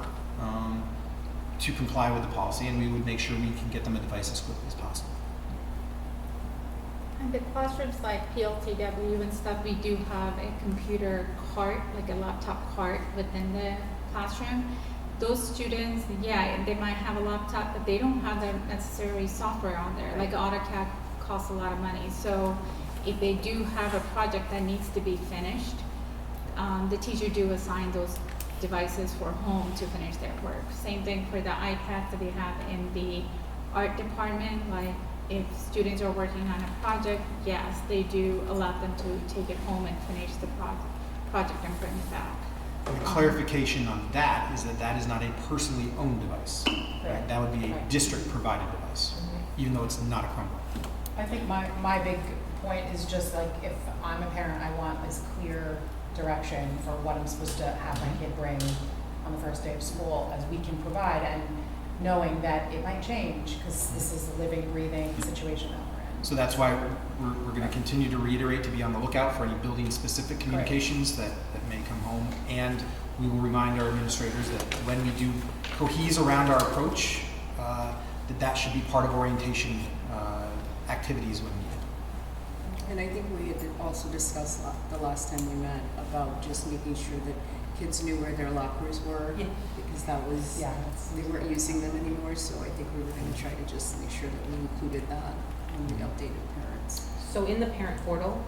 to comply with the policy, and we would make sure we can get them a device as quickly as possible. And the classrooms like PLTW and stuff, we do have a computer cart, like a laptop cart within the classroom. Those students, yeah, they might have a laptop, but they don't have the necessary software on there. Like AutoCAD costs a lot of money. So if they do have a project that needs to be finished, the teacher do assign those devices for home to finish their work. Same thing for the iPads that we have in the art department. Like if students are working on a project, yes, they do allow them to take it home and finish the project and bring it back. The clarification on that is that that is not a personally owned device. Right? That would be a district provided device, even though it's not a Chromebook. I think my big point is just like, if I'm a parent, I want this clear direction for what I'm supposed to have my kid bring on the first day of school as we can provide, and knowing that it might change because this is a living, breathing situation that we're in. So that's why we're going to continue to reiterate to be on the lookout for any building-specific communications that may come home. And we will remind our administrators that when we do cohese around our approach, that should be part of orientation activities when needed. And I think we had also discussed the last time we met about just making sure that kids knew where their lockers were. Yeah. Because that was, they weren't using them anymore, so I think we were gonna try to just make sure that we included that when we updated parents. So in the parent portal,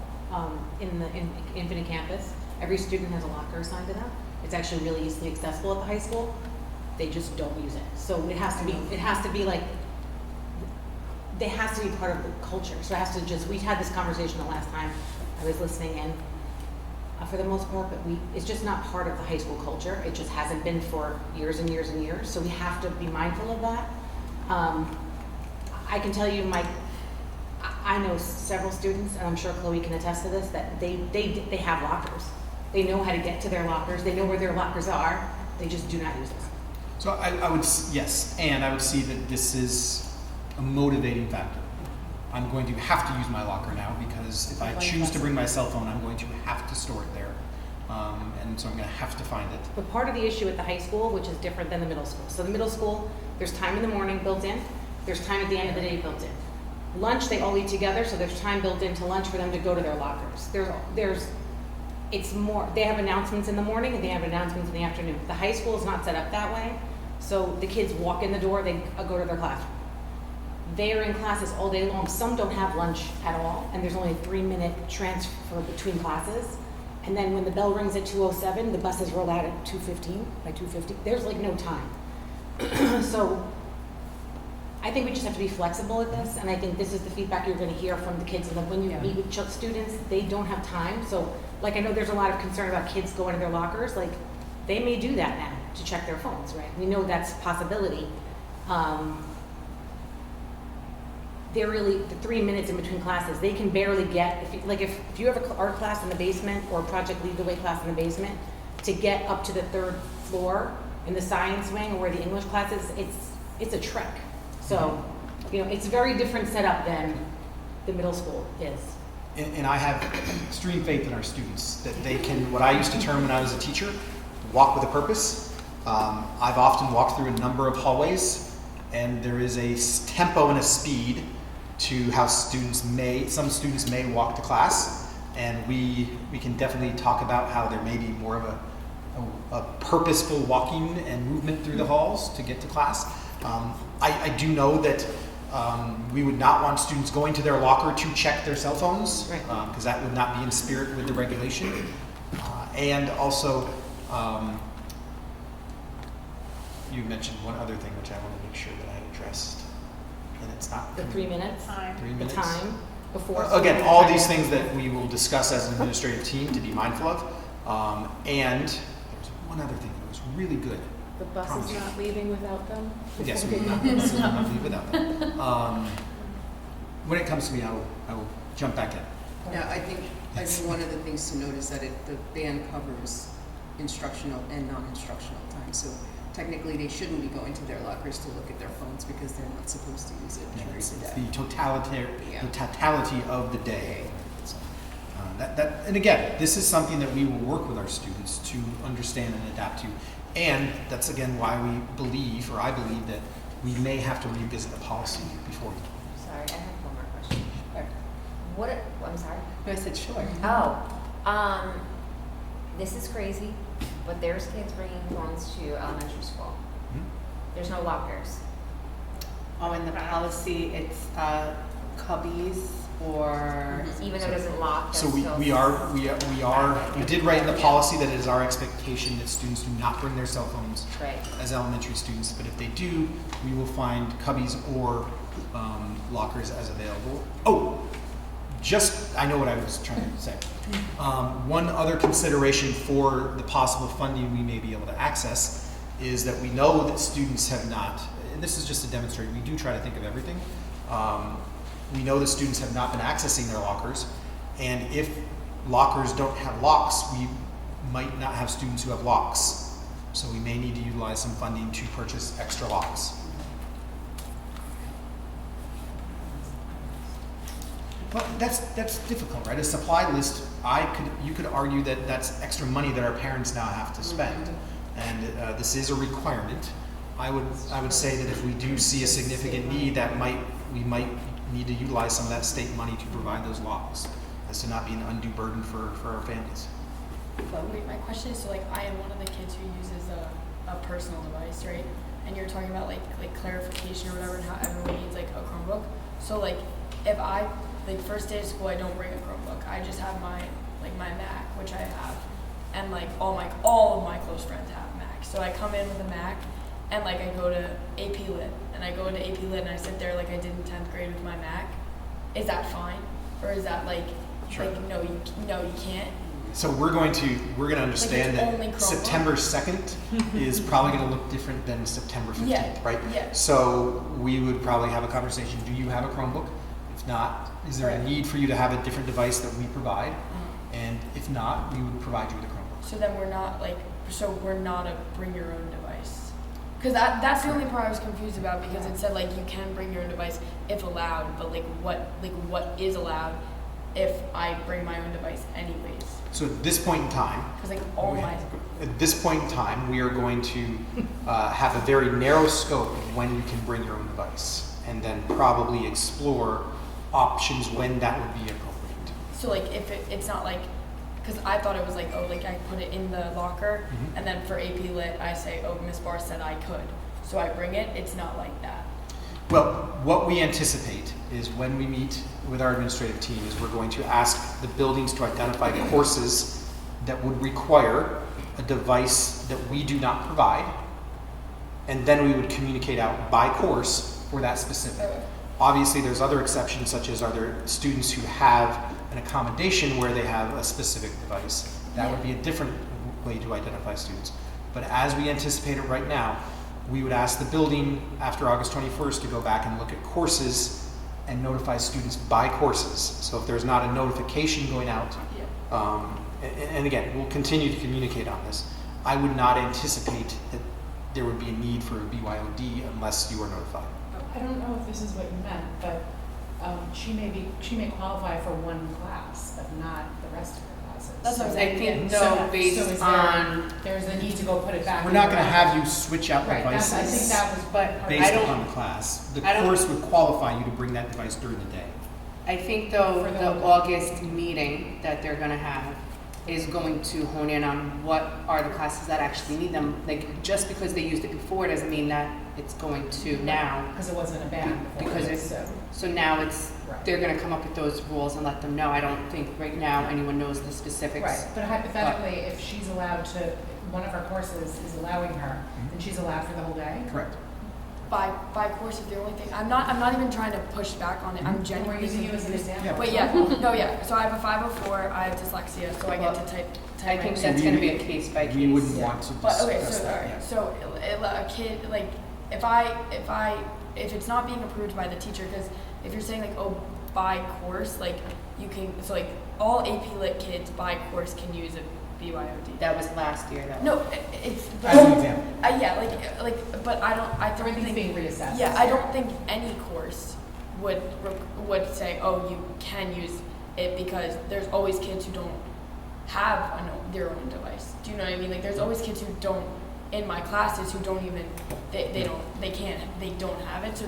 in the Infinite Campus. Every student has a locker assigned to them. It's actually really easily accessible at the high school. They just don't use it. So it has to be like, it has to be part of the culture. So it has to just, we had this conversation the last time I was listening in. For the most part, but it's just not part of the high school culture. It just hasn't been for years and years and years. So we have to be mindful of that. I can tell you, I know several students, and I'm sure Chloe can attest to this, that they have lockers. They know how to get to their lockers. They know where their lockers are. They just do not use them. So I would, yes, and I would see that this is a motivating factor. I'm going to have to use my locker now because if I choose to bring my cell phone, I'm going to have to store it there. And so I'm going to have to find it. But part of the issue at the high school, which is different than the middle school. So the middle school, there's time in the morning built in. There's time at the end of the day built in. Lunch, they all eat together, so there's time built into lunch for them to go to their lockers. It's more, they have announcements in the morning and they have announcements in the afternoon. The high school is not set up that way. So the kids walk in the door, they go to their classroom. They are in classes all day long. Some don't have lunch at all, and there's only a 3-minute transfer between classes. And then when the bell rings at 2:07, the buses roll out at 2:15, by 2:50. There's like no time. So I think we just have to be flexible with this, and I think this is the feedback you're going to hear from the kids. And when you meet with students, they don't have time. So, like, I know there's a lot of concern about kids going to their lockers. Like, they may do that now to check their phones, right? We know that's a possibility. They're really, the 3 minutes in between classes, they can barely get, if you have an art class in the basement or a project lead the way class in the basement, to get up to the 3rd floor in the science wing or where the English class is, it's a trek. So, it's a very different setup than the middle school is. And I have extreme faith in our students that they can, what I used to term when I was a teacher, walk with a purpose. I've often walked through a number of hallways, and there is a tempo and a speed to how some students may walk to class, and we can definitely talk about how there may be more of a purposeful walking and movement through the halls to get to class. I do know that we would not want students going to their locker to check their cell phones, because that would not be in spirit with the regulation. And also, you mentioned one other thing which I want to make sure that I addressed, and it's not The 3 minutes, 3 the minutes. time before. Again, all these things that we will discuss as an administrative team to be mindful of. And there's one other thing that was really good. The bus Promise. is not leaving without them? Yes, we will not leave without them. When it comes to me, I will jump back in. Yeah, I think one of the things to note is that the ban covers instructional and non-instructional time. So technically, they shouldn't be going to their lockers to look at their phones because they're not supposed to use it during It's the day. the totality of the day. So, and again, this is something that we will work with our students to understand and adapt to. And that's again why we believe, or I believe, that we may have to revisit the policy before. Sorry, I have one more question. I'm sorry. I said sure. Oh, this is crazy, but there's kids bringing phones to elementary school. There's no lockers. Oh, in the policy, it's cubbies or. Even though it doesn't lock, So there's we did write in the policy that it is our expectation that students do not bring their cell phones Right. as elementary students, but if they do, we will find cubbies or lockers as available. Oh, I know what I was trying to say. One other consideration for the possible funding we may be able to access is that we know that students have not, and this is just to demonstrate, we do try to think of everything. We know that students have not been accessing their lockers, and if lockers don't have locks, we might not have students who have locks. So we may need to utilize some funding to purchase extra locks. But that's difficult, right? A supply list, you could argue that that's extra money that our parents now have to spend, and this is a requirement. I would say that if we do see a significant need, we might need to utilize some of that state money to provide those locks, as to not be an undue burden for our families. Wait, my question is, so like I am one of the kids who uses a personal device, right? And you're talking about like clarification or whatever, and how everyone needs like a Chromebook. So like if I like first day of school, I don't bring a Chromebook. I just have my Mac, which I have, and like all of my close friends have Macs. So I come in with a Mac, and like I go to AP Lit, and I go into AP Lit and I sit there like I did in 10th grade with my Mac. Is that fine, or is that like Sure. like no you can't? So we're going to understand only that Chromebook? September 2nd is probably going to look different than September 15th, Yeah, right? yeah. So we would probably have a conversation. Do you have a Chromebook? If not, is there a Right. need for you to have a different device that we provide? And if not, we would provide you with a Chromebook. So then we're not a bring your own device. Because that's the only part I was confused about, because it said like you can bring your own device if allowed, but like what is allowed if I bring my own device anyways? So at this point in time, Because like all my at this point in time, we are going to have a very narrow scope of when you can bring your own device, and then probably explore options when that would be appropriate. so like if it's not like, because I thought it was like, oh, like I put it in the locker, Mhm. and then for AP Lit I say, oh, Miss Barr said I could, so I bring it. It's not like that. Well, what we anticipate is when we meet with our administrative team is we're going to ask the buildings to identify courses that would require a device that we do not provide, and then we would communicate out by course for that specific. Okay. Obviously, there's other exceptions, such as are there students who have an accommodation where they have a specific device. That would be a different way to identify students. But as we anticipate it right now, we would ask the building after August 21st to go back and look at courses and notify students by courses. So if there's not a notification going out, and again, we'll continue to communicate on this, I would not anticipate that there would be a need for a BYOD unless you are notified. I don't know if this is what you meant, but she may qualify for one class, but not the rest of her classes. That's what I'm I saying. think So- though, so based is there- on, There's a need to go put it back. We're in not the going to locker. have you switch out Right, devices I think that was, but. based I don't- upon the class. The I don't- course would qualify you to bring that device during the day. I think though, For the the whole- August meeting that they're gonna have is going to hone in on what are the classes that actually need them. Like, just because they used it before doesn't mean that it's going to now. Because it wasn't a ban before. Because it's, so. so now it's, Right. they're gonna come up with those rules and let them know. I don't think right now anyone knows the specifics. Right, but hypothetically, if she's allowed to, one of her courses is allowing her, then she's allowed for the whole day? Correct. By course is the only thing. I'm not even trying to push back on it. I'm We're genuinely using you as an confused. example. Wait, yeah, no, yeah. So I have a 504. I have dyslexia, so I get to type. I think my- that's we- gonna be a case by case. We wouldn't want to But okay, discuss so that alright, yet. so a kid like if it's not being approved by the teacher, because if you're saying like, oh, by course, like you can, so like all AP Lit kids by course can use a BYOD. That was last year though. No, it's As an example. yeah, like, but I don't Everything's think being reassessed. yeah, I don't think any course would say, oh, you can use it, because there's always kids who don't have their own device. Do you know what I mean? Like there's always kids who don't, in my classes, who don't even they don't have it, so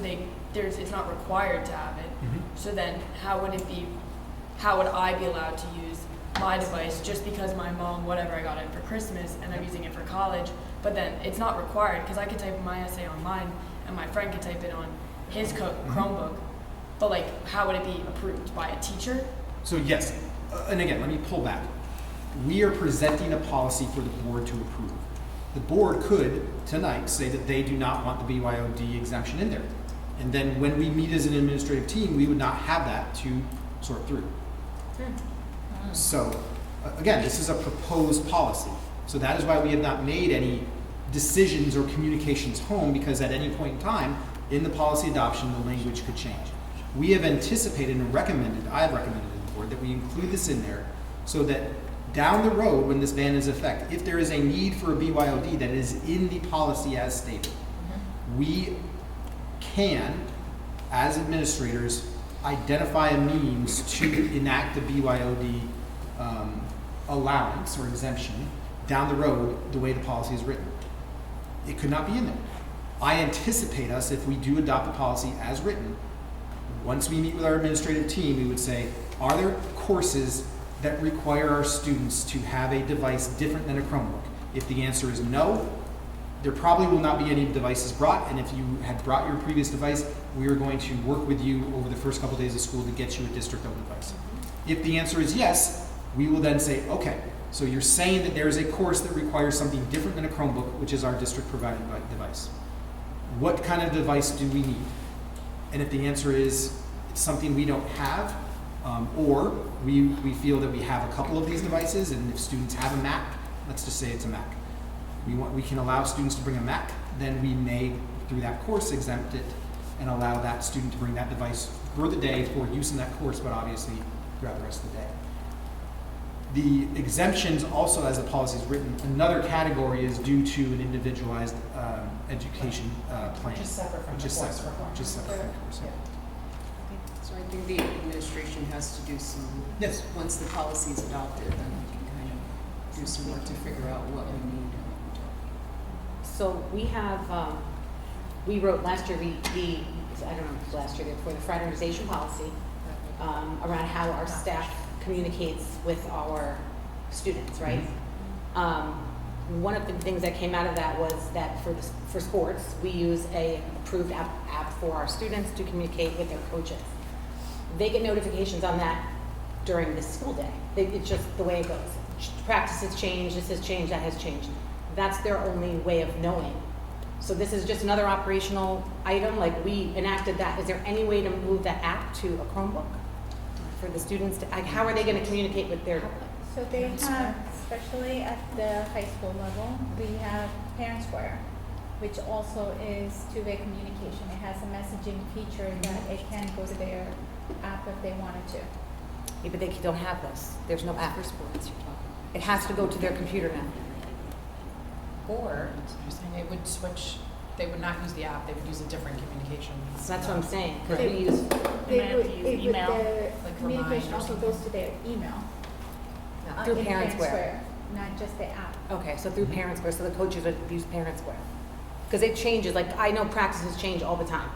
it's not required to have it. Mhm. So then how would I be allowed to use my device just because my mom, whatever, I got it for Christmas and I'm using it for college, but then it's not required, because I could type my essay on mine and my friend could type it on his Chromebook, but like how would it be approved by a teacher? So yes, and again, let me pull back. We are presenting a policy for the board to approve. The board could tonight say that they do not want the BYOD exemption in there. And then when we meet as an administrative team, we would not have that to sort through. So again, this is a proposed policy. So that is why we have not made any decisions or communications home, because at any point in time in the policy adoption, the language could change. We have anticipated and recommended, I have recommended to the board that we include this in there so that down the road, when this ban is in effect, if there is a need for a BYOD that is in the policy as stated, we can, as administrators, identify a means to enact the BYOD allowance or exemption down the road the way the policy is written. It could not be in there. I anticipate us, if we do adopt the policy as written, once we meet with our administrative team, we would say, are there courses that require our students to have a device different than a Chromebook? If the answer is no, there probably will not be any devices brought, and if you had brought your previous device, we are going to work with you over the first couple days of school to get you a district-owned device. If the answer is yes, we will then say, okay, so you're saying that there is a course that requires something different than a Chromebook, which is our district-provided device. What kind of device do we need? And if the answer is it's something we don't have, or we feel that we have a couple of these devices, and if students have a Mac, let's just say it's a Mac. We can allow students to bring a Mac, then we may, through that course, exempt it and allow that student to bring that device for the day for use in that course, but obviously throughout the rest of the day. The exemptions also, as the policy is written, another category is due to an individualized education plan. Which is separate from Which the is course separate, requirement. which is separate from the course, yeah. So I think the administration has to do some, Yes. once the policy is adopted, then we can kind of do some work to figure out what we need. So we have, we wrote last year, I don't know, if it was last year, for the fraternization policy, around how our staff communicates with our students, right? One of the things that came out of that was that for sports, we use a approved app for our students to communicate with their coaches. They get notifications on that during the school day. It's just the way it goes. Practice has changed, this has changed, that has changed. That's their only way of knowing. So this is just another operational item, like we enacted that. Is there any way to move that app to a Chromebook for the students? How are they gonna communicate with their? So they have, especially at the high school level, we have Parent Square, which also is two-way communication. It has a messaging feature that it can go to their app if they wanted to. Yeah, but they don't have this. There's no app for sports. It has to go to their computer now. Or, you're saying they would switch, they would not use the app, they would use a different communication. So that's what I'm saying, because They- we use, The Like communication Remind or also something. goes to their email. through in Parent Square. Not just the app. Okay, so through Parent Square, so the coaches would use Parent Square. Because it changes, like, I know practices change all the time.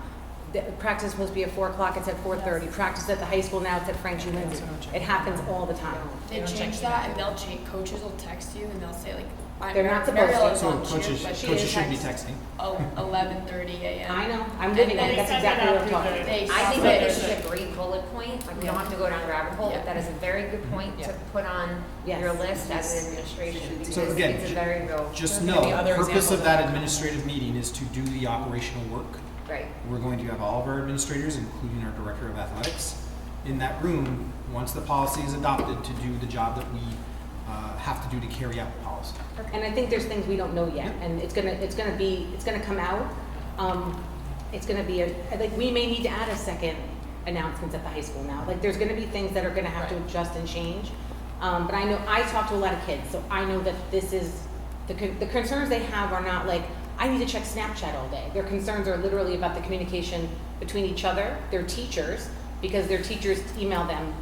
The practice is supposed to be at 4 o'clock, it's at 4:30. Practice at the high school, now it's at Frank G. Lindsay. It happens all the time. They don't check change the that app. and they'll change, coaches will text you and they'll say like, I'm They're not Mariela's supposed to. on So cheer, but she coaches should be texts, texting. oh, 11:30 a.m. I know, I'm living it, that's exactly what I'm talking about. They I think stop that it. this is a great bullet point, like we don't have to go down the rabbit hole, Yeah. but that is a very good point to Yeah. put on Yes. your list as an administration. So because again, it's a very real, Just There's know, gonna be other the purpose examples of of that that. administrative meeting is to do the operational work. right. We're going to have all of our administrators, including our director of athletics, in that room once the policy is adopted to do the job that we have to do to carry out the policy. And I think there's things we don't know yet, and it's gonna come out. It's gonna be like, we may need to add a second announcements at the high school now. Like, there's gonna be things that are gonna have to adjust and change. But I know, I talk to a lot of kids, so I know that this is, the concerns they have are not like, I need to check Snapchat all day. Their concerns are literally about the communication between each other, their teachers, because their teachers email them,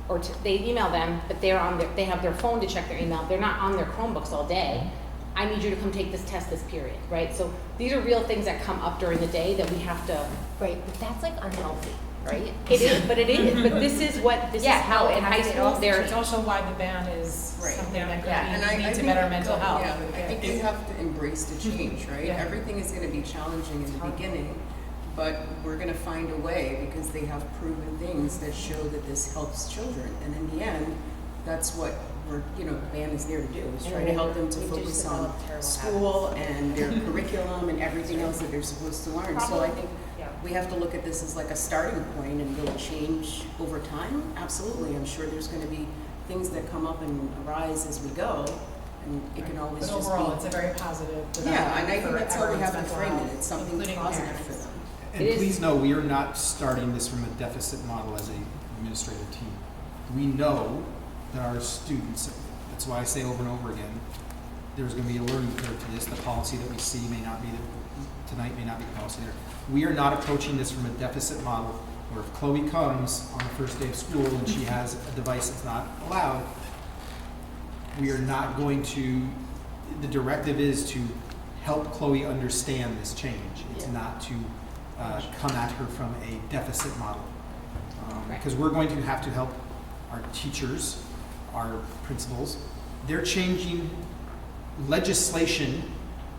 or they email them, but they have their phone to check their email. They're not on their Chromebooks all day. I need you to come take this test this period, right? So these are real things that come up during the day that we have to. Right, but that's like unhealthy, right? It is, but this is what, this is Yeah, how no, in it high has to school also they're. It's also why the ban is Right. something that Yeah. And could I lead to think better mental health. Yeah, I think we have to embrace the change, right? Yeah. Everything is gonna be challenging in the beginning, but we're gonna find a way because they have proven things that show that this helps children. And in the end, that's what band is there to do, is try to help them to We just focus on develop terrible school and their curriculum and everything else that they're supposed to learn. So I think Yeah. we have to look at this as like a starting point, and will it change over time? Absolutely. I'm sure there's gonna be things that come up and arise as we go, and it can always But just overall, be. it's a very positive Yeah, and I development think for that's how we everyone's have to mental frame it. health, It's something including positive parents. for them. And It is- please know, we are not starting this from a deficit model as an administrative team. We know that our students, that's why I say over and over again, there's going to be a learning curve to this. The policy that we see tonight may not be the policy there. We are not approaching this from a deficit model where if Chloe comes on the first day of school and she has a device that's not allowed, we are not going to, the directive is to help Chloe understand this change. It's not to come at her from a deficit model. Right. Because we're going to have to help our teachers, our principals. They're changing legislation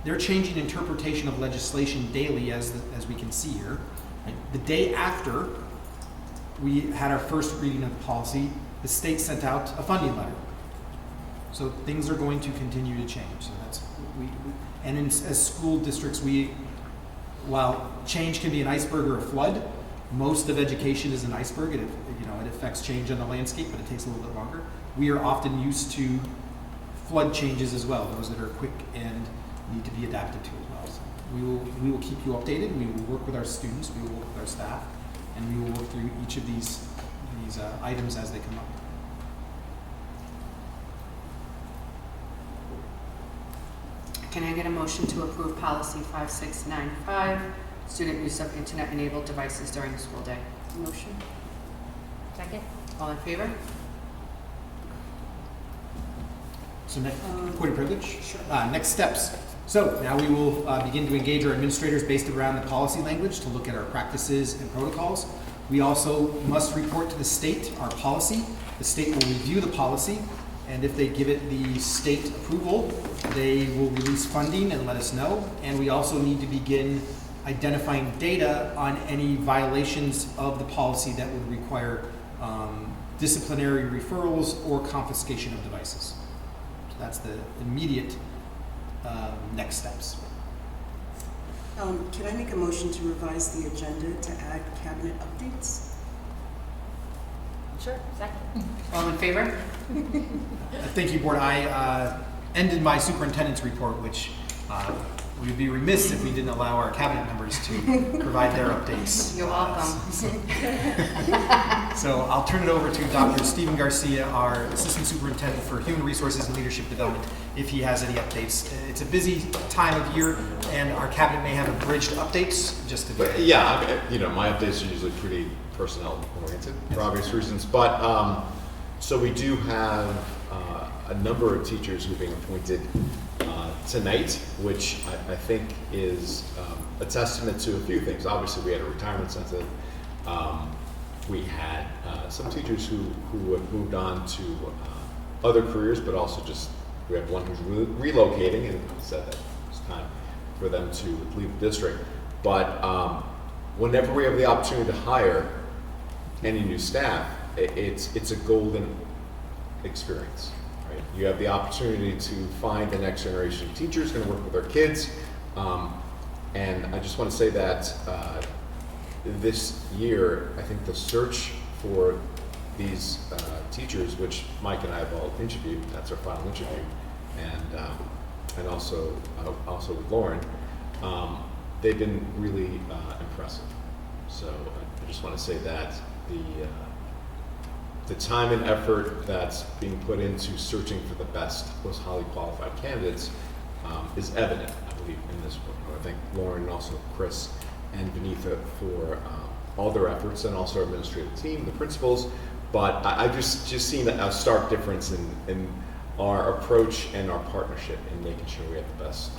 they're changing interpretation of legislation daily, as we can see here. Right? The day after we had our first reading of the policy, the state sent out a funding letter. So things are going to continue to change. So that's and as school districts, while change can be an iceberg or a flood, most of education is an iceberg. It affects change on the landscape, but it takes a little bit longer. We are often used to flood changes as well, those that are quick and need to be adapted to as well. So we will keep you updated. We will work with our students. We will work with our staff, and we will work through each of these items as they come up. Can I get a motion to approve policy 5695, student use of internet-enabled devices during the school day? Motion. Second? All in favor? So next, point of privilege. Sure. Next steps. So now we will begin to engage our administrators based around the policy language to look at our practices and protocols. We also must report to the state our policy. The state will review the policy, and if they give it the state approval, they will release funding and let us know. And we also need to begin identifying data on any violations of the policy that would require disciplinary referrals or confiscation of devices. So that's the immediate next steps. Can I make a motion to revise the agenda to add cabinet updates? Sure, second. All in favor? Thank you, Board. I ended my superintendent's report, which we would be remiss if we didn't allow our cabinet members to provide their updates. You're welcome. So I'll turn it over to Dr. Stephen Garcia, our Assistant Superintendent for Human Resources and Leadership Development, if he has any updates. It's a busy time of year, and our cabinet may have abridged updates just to. But yeah, my updates are usually pretty personnel oriented for obvious reasons. But so we do have a number of teachers who are being appointed tonight, which I think is a testament to a few things. Obviously, we had a retirement census. We had some teachers who have moved on to other careers, but also just we have one who's relocating and said that it's time for them to leave the district. But whenever we have the opportunity to hire any new staff, it's a golden experience. Right? You have the opportunity to find the next generation of teachers going to work with our kids, and I just want to say that this year, I think the search for these teachers, which Mike and I have all interviewed, that's our final interview, and also with Lauren, they've been really impressive. So I just want to say that the time and effort that's being put into searching for the best, most highly qualified candidates is evident, I believe, in this book. I thank Lauren and also Chris and Benitha for all their efforts, and also our administrative team, the principals. But I've just seen a stark difference in our approach and our partnership in making sure we have the best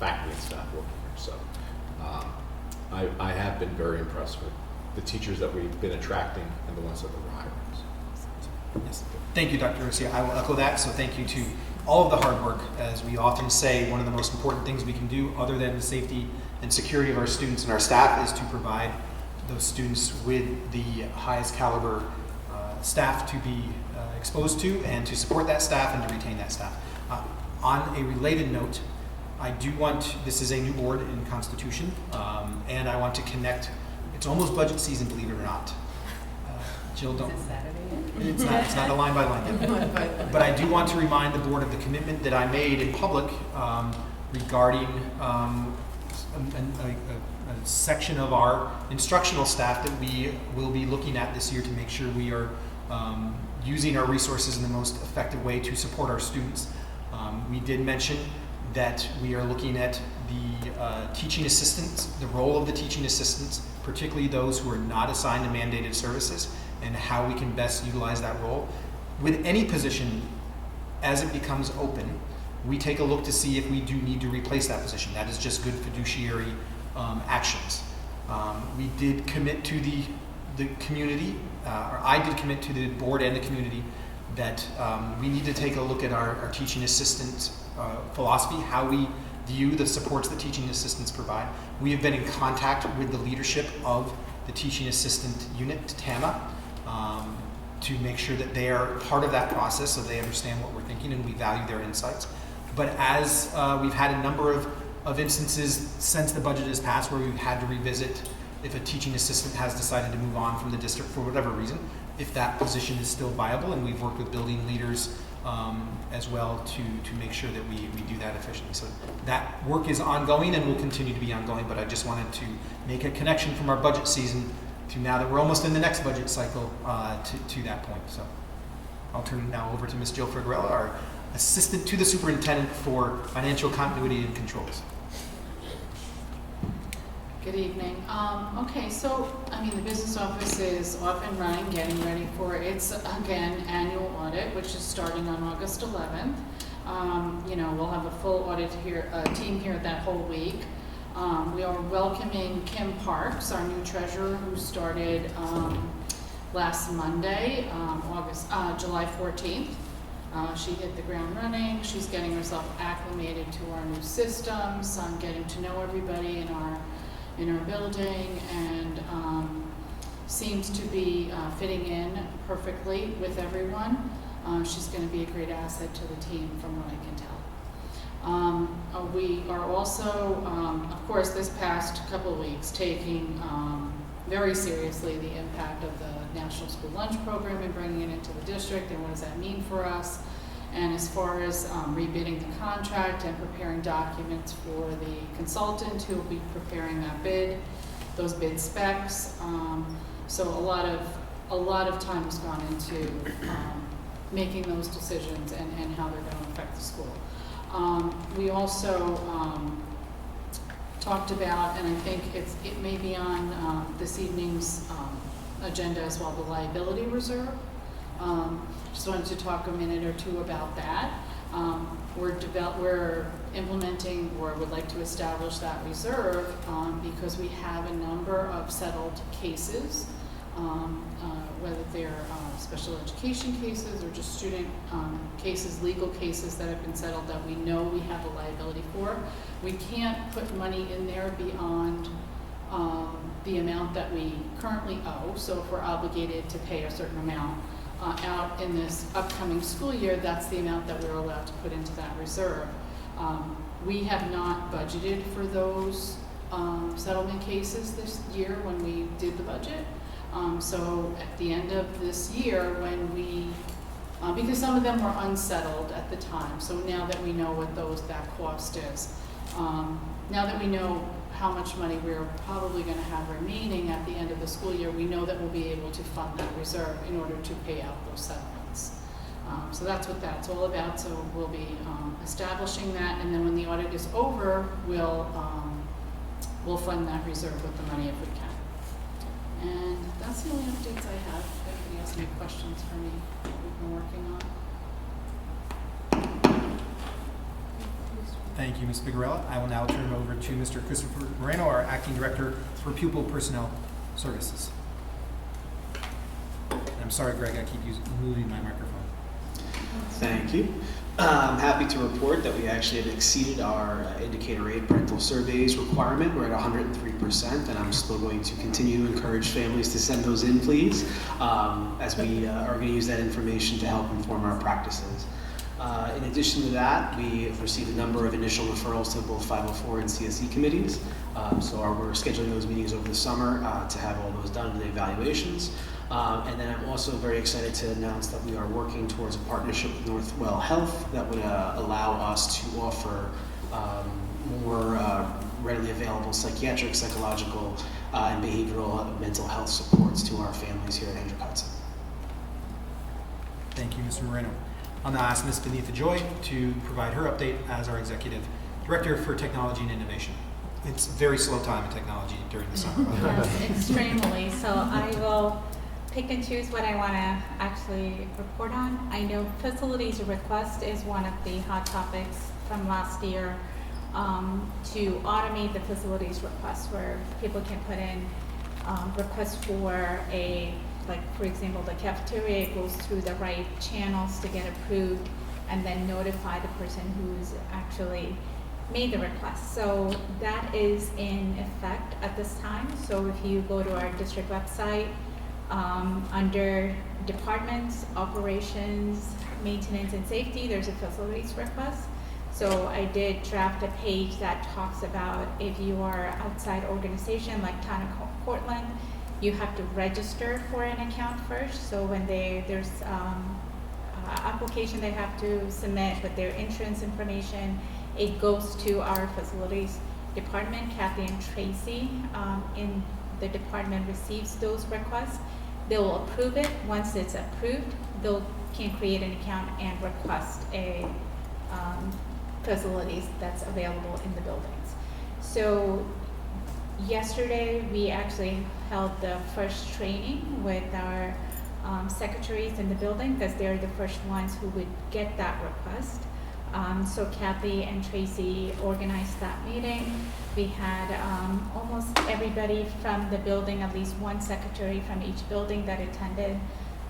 faculty and staff working here. So I have been very impressed with the teachers that we've been attracting and the ones that we're hiring. Yes. Thank you, Dr. Garcia. I will echo that. So thank you to all of the hard work. As we often say, one of the most important things we can do, other than the safety and security of our students and our staff, is to provide those students with the highest caliber staff to be exposed to, and to support that staff and to retain that staff. On a related note, I do want, this is a new board in Constitution, and I want to connect, it's almost budget season, believe it or not. Jill, don't. Is it Saturday? It's not a line by line yet. But I do want to remind the board of the commitment that I made in public regarding a section of our instructional staff that we will be looking at this year to make sure we are using our resources in the most effective way to support our students. We did mention that we are looking at the teaching assistants, the role of the teaching assistants, particularly those who are not assigned to mandated services, and how we can best utilize that role. With any position, as it becomes open, we take a look to see if we do need to replace that position. That is just good fiduciary actions. We did commit to the community, or I did commit to the board and the community, that we need to take a look at our teaching assistant philosophy, how we view the supports that teaching assistants provide. We have been in contact with the leadership of the teaching assistant unit, TAMA, to make sure that they are part of that process so they understand what we're thinking and we value their insights. But as we've had a number of instances since the budget has passed where we've had to revisit if a teaching assistant has decided to move on from the district for whatever reason, if that position is still viable, and we've worked with building leaders as well to make sure that we do that efficiently. So that work is ongoing and will continue to be ongoing, but I just wanted to make a connection from our budget season to now that we're almost in the next budget cycle to that point. So I'll turn now over to Ms. Jill Figueroa, our Assistant to the Superintendent for Financial Continuity and Controls. Good evening. Okay, so, the business office is off and running, getting ready for its, again, annual audit, which is starting on August 11th. We'll have a full audit team here that whole week. We are welcoming Kim Parks, our new treasurer, who started last Monday, July 14th. She hit the ground running. She's getting herself acclimated to our new systems, getting to know everybody in our building, and seems to be fitting in perfectly with everyone. She's going to be a great asset to the team from what I can tell. We are also, of course, this past couple of weeks taking very seriously the impact of the National School Lunch Program and bringing it into the district, and what does that mean for us. And as far as rebidding the contract and preparing documents for the consultant who will be preparing that bid, those bid specs. So a lot of time has gone into making those decisions and how they're going to affect the school. We also talked about, and I think it may be on this evening's agenda as well, the liability reserve. Just wanted to talk a minute or two about that. We're implementing, or would like to establish that reserve because we have a number of settled cases, whether they're special education cases or just student cases, legal cases that have been settled that we know we have a liability for. We can't put money in there beyond the amount that we currently owe. So if we're obligated to pay a certain amount out in this upcoming school year, that's the amount that we're allowed to put into that reserve. We have not budgeted for those settlement cases this year when we did the budget. So at the end of this year, when because some of them were unsettled at the time, so now that we know what that cost is, now that we know how much money we're probably going to have remaining at the end of the school year, we know that we'll be able to fund that reserve in order to pay out those settlements. So that's what that's all about. So we'll be establishing that, and then when the audit is over, we'll fund that reserve with the money if we can. And that's the only updates I have. If anybody has any questions for me that we've been working on. Thank you, Ms. Figueroa. I will now turn it over to Mr. Christopher Moreno, our Acting Director for Pupil Personnel Services. And I'm sorry, Greg, I keep moving my microphone. Thank you. I'm happy to report that we actually have exceeded our indicator aid parental surveys requirement. We're at 103%, and I'm still going to continue to encourage families to send those in, please, as we are going to use that information to help inform our practices. In addition to that, we have received a number of initial referrals to both 504 and CSE committees. So we're scheduling those meetings over the summer to have all those done and the evaluations. And then I'm also very excited to announce that we are working towards a partnership with Northwell Health that would allow us to offer more readily available psychiatric, psychological, and behavioral mental health supports to our families here at Hendrick Hudson. Thank you, Mr. Moreno. I'll now ask Ms. Benita Joy to provide her update as our Executive Director for Technology and Innovation. It's a very slow time in technology during the summer. Yes, extremely. So I will pick and choose what I want to actually report on. I know facilities request is one of the hot topics from last year, to automate the facilities request where people can put in requests for for example, the cafeteria goes through the right channels to get approved, and then notify the person who's actually made the request. So that is in effect at this time. So if you go to our district website, under departments, operations, maintenance and safety, there's a facilities request. So I did draft a page that talks about if you are outside organization like Town of Portland, you have to register for an account first. So when there's application they have to submit with their insurance information, it goes to our facilities department. Kathy and Tracy in the department receives those requests. They will approve it. Once it's approved, they can create an account and request a facilities that's available in the buildings. So yesterday we actually held the first training with our secretaries in the building, because they're the first ones who would get that request. So Kathy and Tracy organized that meeting. We had almost everybody from the building, at least one secretary from each building that attended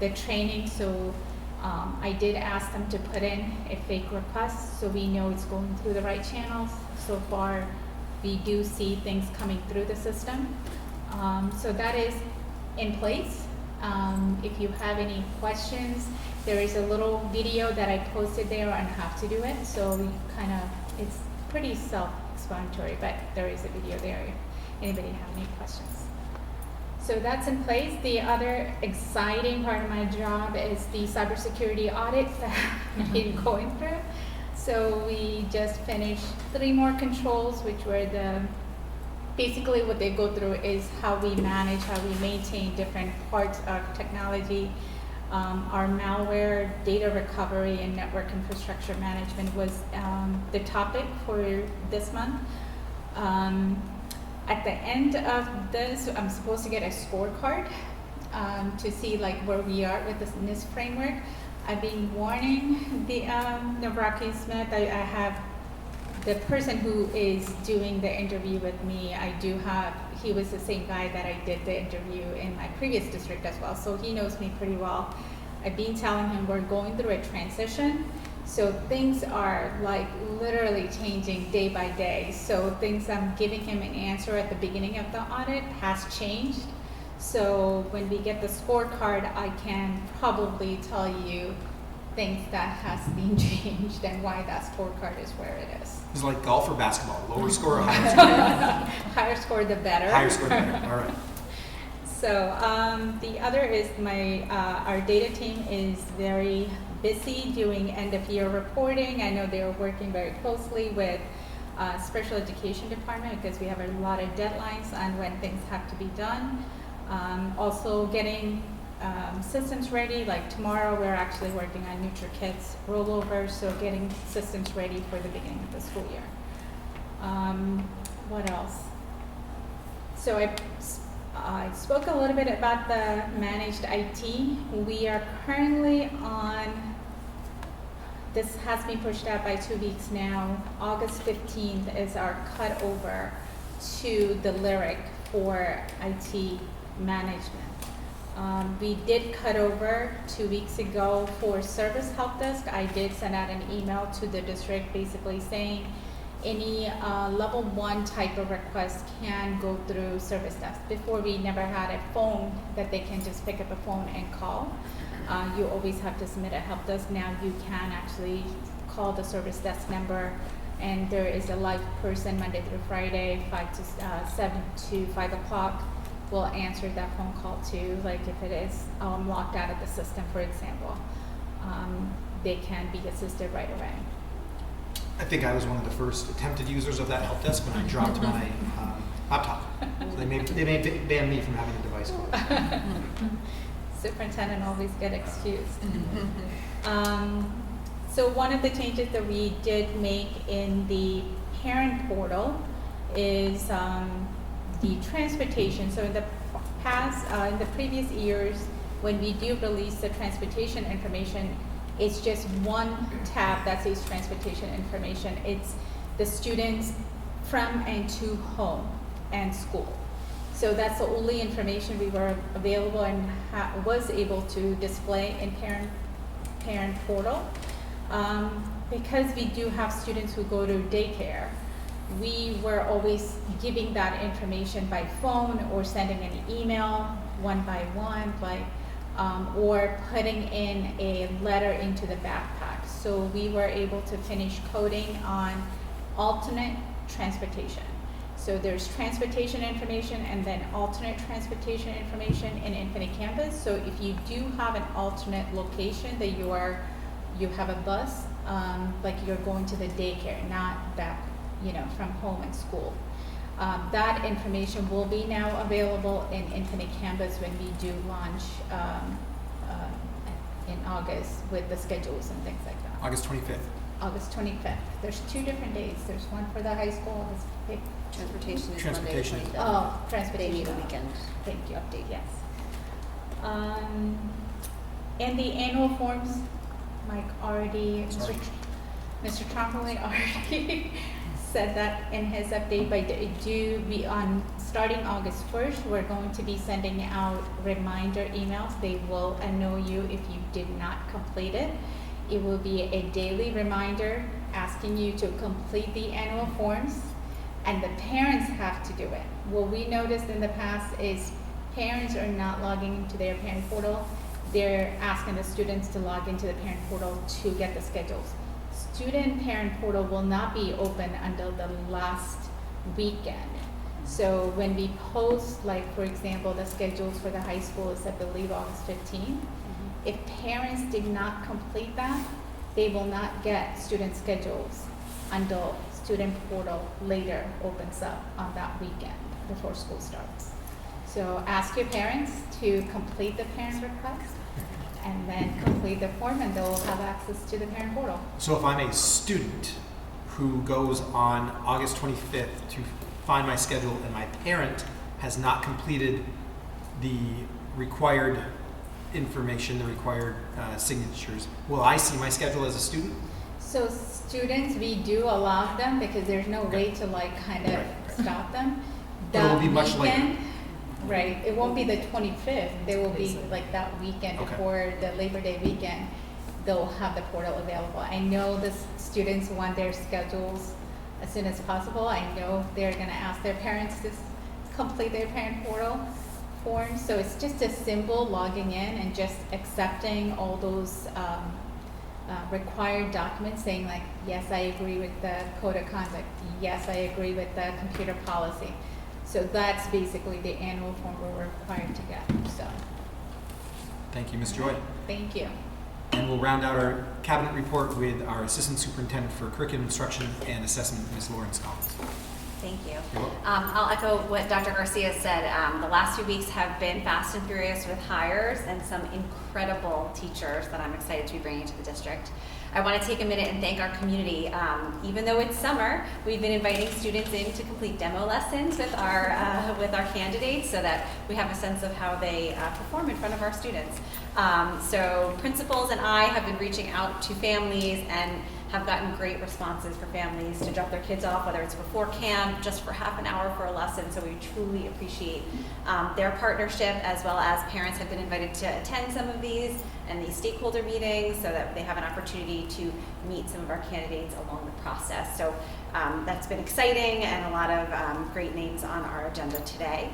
the training. So I did ask them to put in a fake request so we know it's going through the right channels. So far, we do see things coming through the system. So that is in place. If you have any questions, there is a little video that I posted there on how to do it. So we it's pretty self-explanatory, but there is a video there if anybody have any questions. So that's in place. The other exciting part of my job is the cybersecurity audit that I've been going through. So we just finished 3 more controls, which were basically what they go through is how we manage, how we maintain different parts of technology. Our malware, data recovery, and network infrastructure management was the topic for this month. At the end of this, I'm supposed to get a scorecard to see like where we are with this NIST framework. I've been warning the Navraki Smith. I have the person who is doing the interview with me. He was the same guy that I did the interview in my previous district as well, so he knows me pretty well. I've been telling him we're going through a transition. So things are like literally changing day by day. So things I'm giving him an answer at the beginning of the audit has changed. So when we get the scorecard, I can probably tell you things that has been changed and why that scorecard is where it is. It's like golf or basketball, lower score or higher score? Higher score the better. Higher score the better, all right. So the other is our data team is very busy doing end of year reporting. I know they're working very closely with special education department because we have a lot of deadlines on when things have to be done. Also getting systems ready, like tomorrow we're actually working on NutriKids rollover, so getting systems ready for the beginning of the school year. What else? So I spoke a little bit about the managed IT. We are currently on, this has been pushed out by 2 weeks now. August 15th is our cut over to the Lyric for IT management. We did cut over 2 weeks ago for service help desk. I did send out an email to the district basically saying any level 1 type of request can go through service desk. Before, we never had a phone that they can just pick up a phone and call. You always have to submit a help desk. Now you can actually call the service desk number, and there is a live person Monday through Friday, 7 to 5 o'clock. Will answer that phone call too. Like if it is locked out of the system, for example, they can be assisted right away. I think I was one of the first attempted users of that help desk when I dropped my laptop. So they may ban me from having a device called. Superintendent always get excused. So one of the changes that we did make in the parent portal is the transportation. So in the past, in the previous years, when we do release the transportation information, it's just one tab that says transportation information. It's the students from and to home and school. So that's the only information we were available and was able to display in parent portal. Because we do have students who go to daycare, we were always giving that information by phone or sending an email one by one, or putting in a letter into the backpack. So we were able to finish coding on alternate transportation. So there's transportation information and then alternate transportation information in Infinite Campus. So if you do have an alternate location that you have a bus, like you're going to the daycare, not back, from home and school. That information will be now available in Infinite Campus when we do launch in August with the schedules and things like that. August 25th. August 25th. There's 2 different days. There's one for the high school. Transportation is Transportation. Monday, 23rd. Oh, transportation. They need a weekend Thank you. update. Yes. And the annual forms, Mike already, Mr. Troncolli already said that in his update, but starting August 1st, we're going to be sending out reminder emails. They will annoy you if you did not complete it. It will be a daily reminder asking you to complete the annual forms, and the parents have to do it. What we noticed in the past is parents are not logging into their parent portal. They're asking the students to log into the parent portal to get the schedules. Student parent portal will not be open until the last weekend. So when we post, like for example, the schedules for the high school is I believe August 15th. If parents did not complete that, they will not get student schedules until student portal later opens up on that weekend before school starts. So ask your parents to complete the parent request and then complete the form, and they'll have access to the parent portal. So if I'm a student who goes on August 25th to find my schedule and my parent has not completed the required information, the required signatures, will I see my schedule as a student? So students, we do allow them because there's no way to stop them. But it will be much later. Weekend, right, it won't be the 25th, they will be like that weekend Okay. before the Labor Day weekend, they'll have the portal available. I know the students want their schedules as soon as possible. I know they're gonna ask their parents to complete their parent portal form. So it's just a simple logging in and just accepting all those required documents saying like, yes, I agree with the code of conduct. Yes, I agree with the computer policy. So that's basically the annual form we're required to get, so. Thank you, Ms. Joy. Thank you. And we'll round out our cabinet report with our Assistant Superintendent for Curriculum Instruction and Assessment, Ms. Lawrence Collins. Thank you. You're welcome. I'll echo what Dr. Garcia said. The last few weeks have been fast and furious with hires and some incredible teachers that I'm excited to be bringing to the district. I want to take a minute and thank our community. Even though it's summer, we've been inviting students in to complete demo lessons with our candidates so that we have a sense of how they perform in front of our students. So principals and I have been reaching out to families and have gotten great responses for families to drop their kids off, whether it's before camp, just for half an hour for a lesson. So we truly appreciate their partnership, as well as parents have been invited to attend some of these and these stakeholder meetings so that they have an opportunity to meet some of our candidates along the process. So that's been exciting and a lot of great names on our agenda today.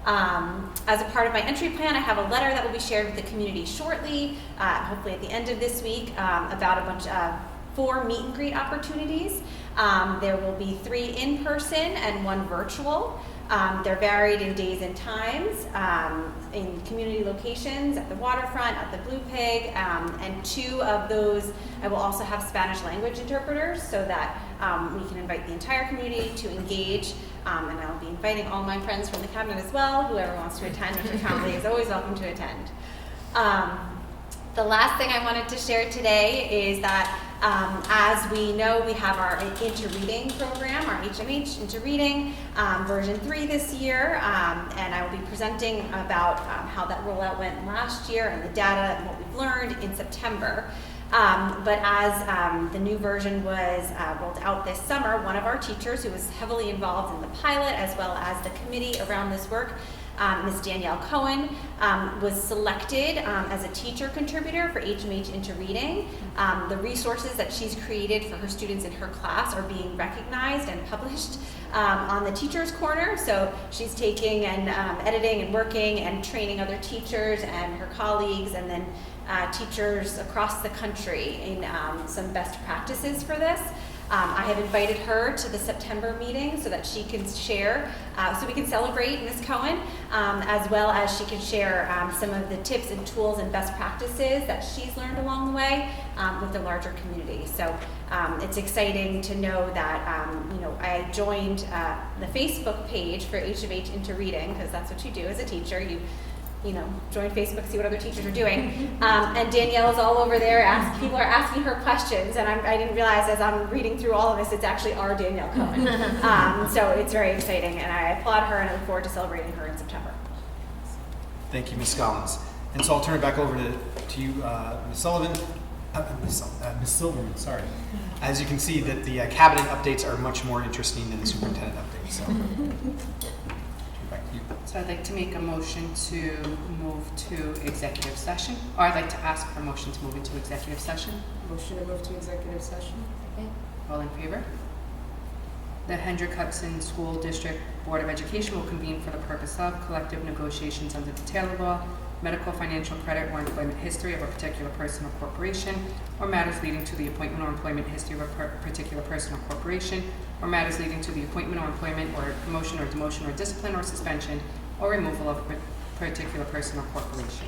As a part of my entry plan, I have a letter that will be shared with the community shortly, hopefully at the end of this week, about a bunch of 4 meet and greet opportunities. There will be 3 in person and 1 virtual. They're varied in days and times, in community locations, at the waterfront, at the Blue Pig, and 2 of those I will also have Spanish language interpreters so that we can invite the entire community to engage, and I'll be inviting all my friends from the cabinet as well. Whoever wants to attend, Mr. Townley is always welcome to attend. The last thing I wanted to share today is that as we know, we have our Into-Reading program, our HMH Into-Reading version 3 this year, and I will be presenting about how that rollout went last year and the data and what we've learned in September. But as the new version was rolled out this summer, one of our teachers who was heavily involved in the pilot as well as the committee around this work Ms. Danielle Cohen was selected as a teacher contributor for HMH Into Reading. The resources that she's created for her students in her class are being recognized and published on the Teacher's Corner. So she's taking and editing and working and training other teachers and her colleagues, and then teachers across the country in some best practices for this. I have invited her to the September meeting so that she can share, so we can celebrate Ms. Cohen, as well as she can share some of the tips and tools and best practices that she's learned along the way with the larger community. So it's exciting to know that, I joined the Facebook page for HMH Into Reading, because that's what you do as a teacher. You join Facebook, see what other teachers are doing. And Danielle is all over there. People are asking her questions, and I didn't realize as I'm reading through all of this, it's actually our Danielle Cohen. So it's very exciting, and I applaud her, and I look forward to celebrating her in September. Thank you, Ms. Collins. And so I'll turn it back over to you, Ms. Sullivan. Ms. Silverman, sorry. As you can see, that the cabinet updates are much more interesting than the superintendent updates. So, back to you. So I'd like to make a motion to move to executive session, or I'd like to ask for a motion to move into executive session. Motion to move to executive session? All in favor? The Hendrick Hudson School District Board of Education will convene for the purpose of collective negotiations under the Taylor Law, medical, financial, credit, or employment history of a particular person or corporation, or matters leading to the appointment or employment history of a particular person or corporation, or matters leading to the appointment or employment or promotion or demotion or discipline or suspension or removal of a particular person or corporation.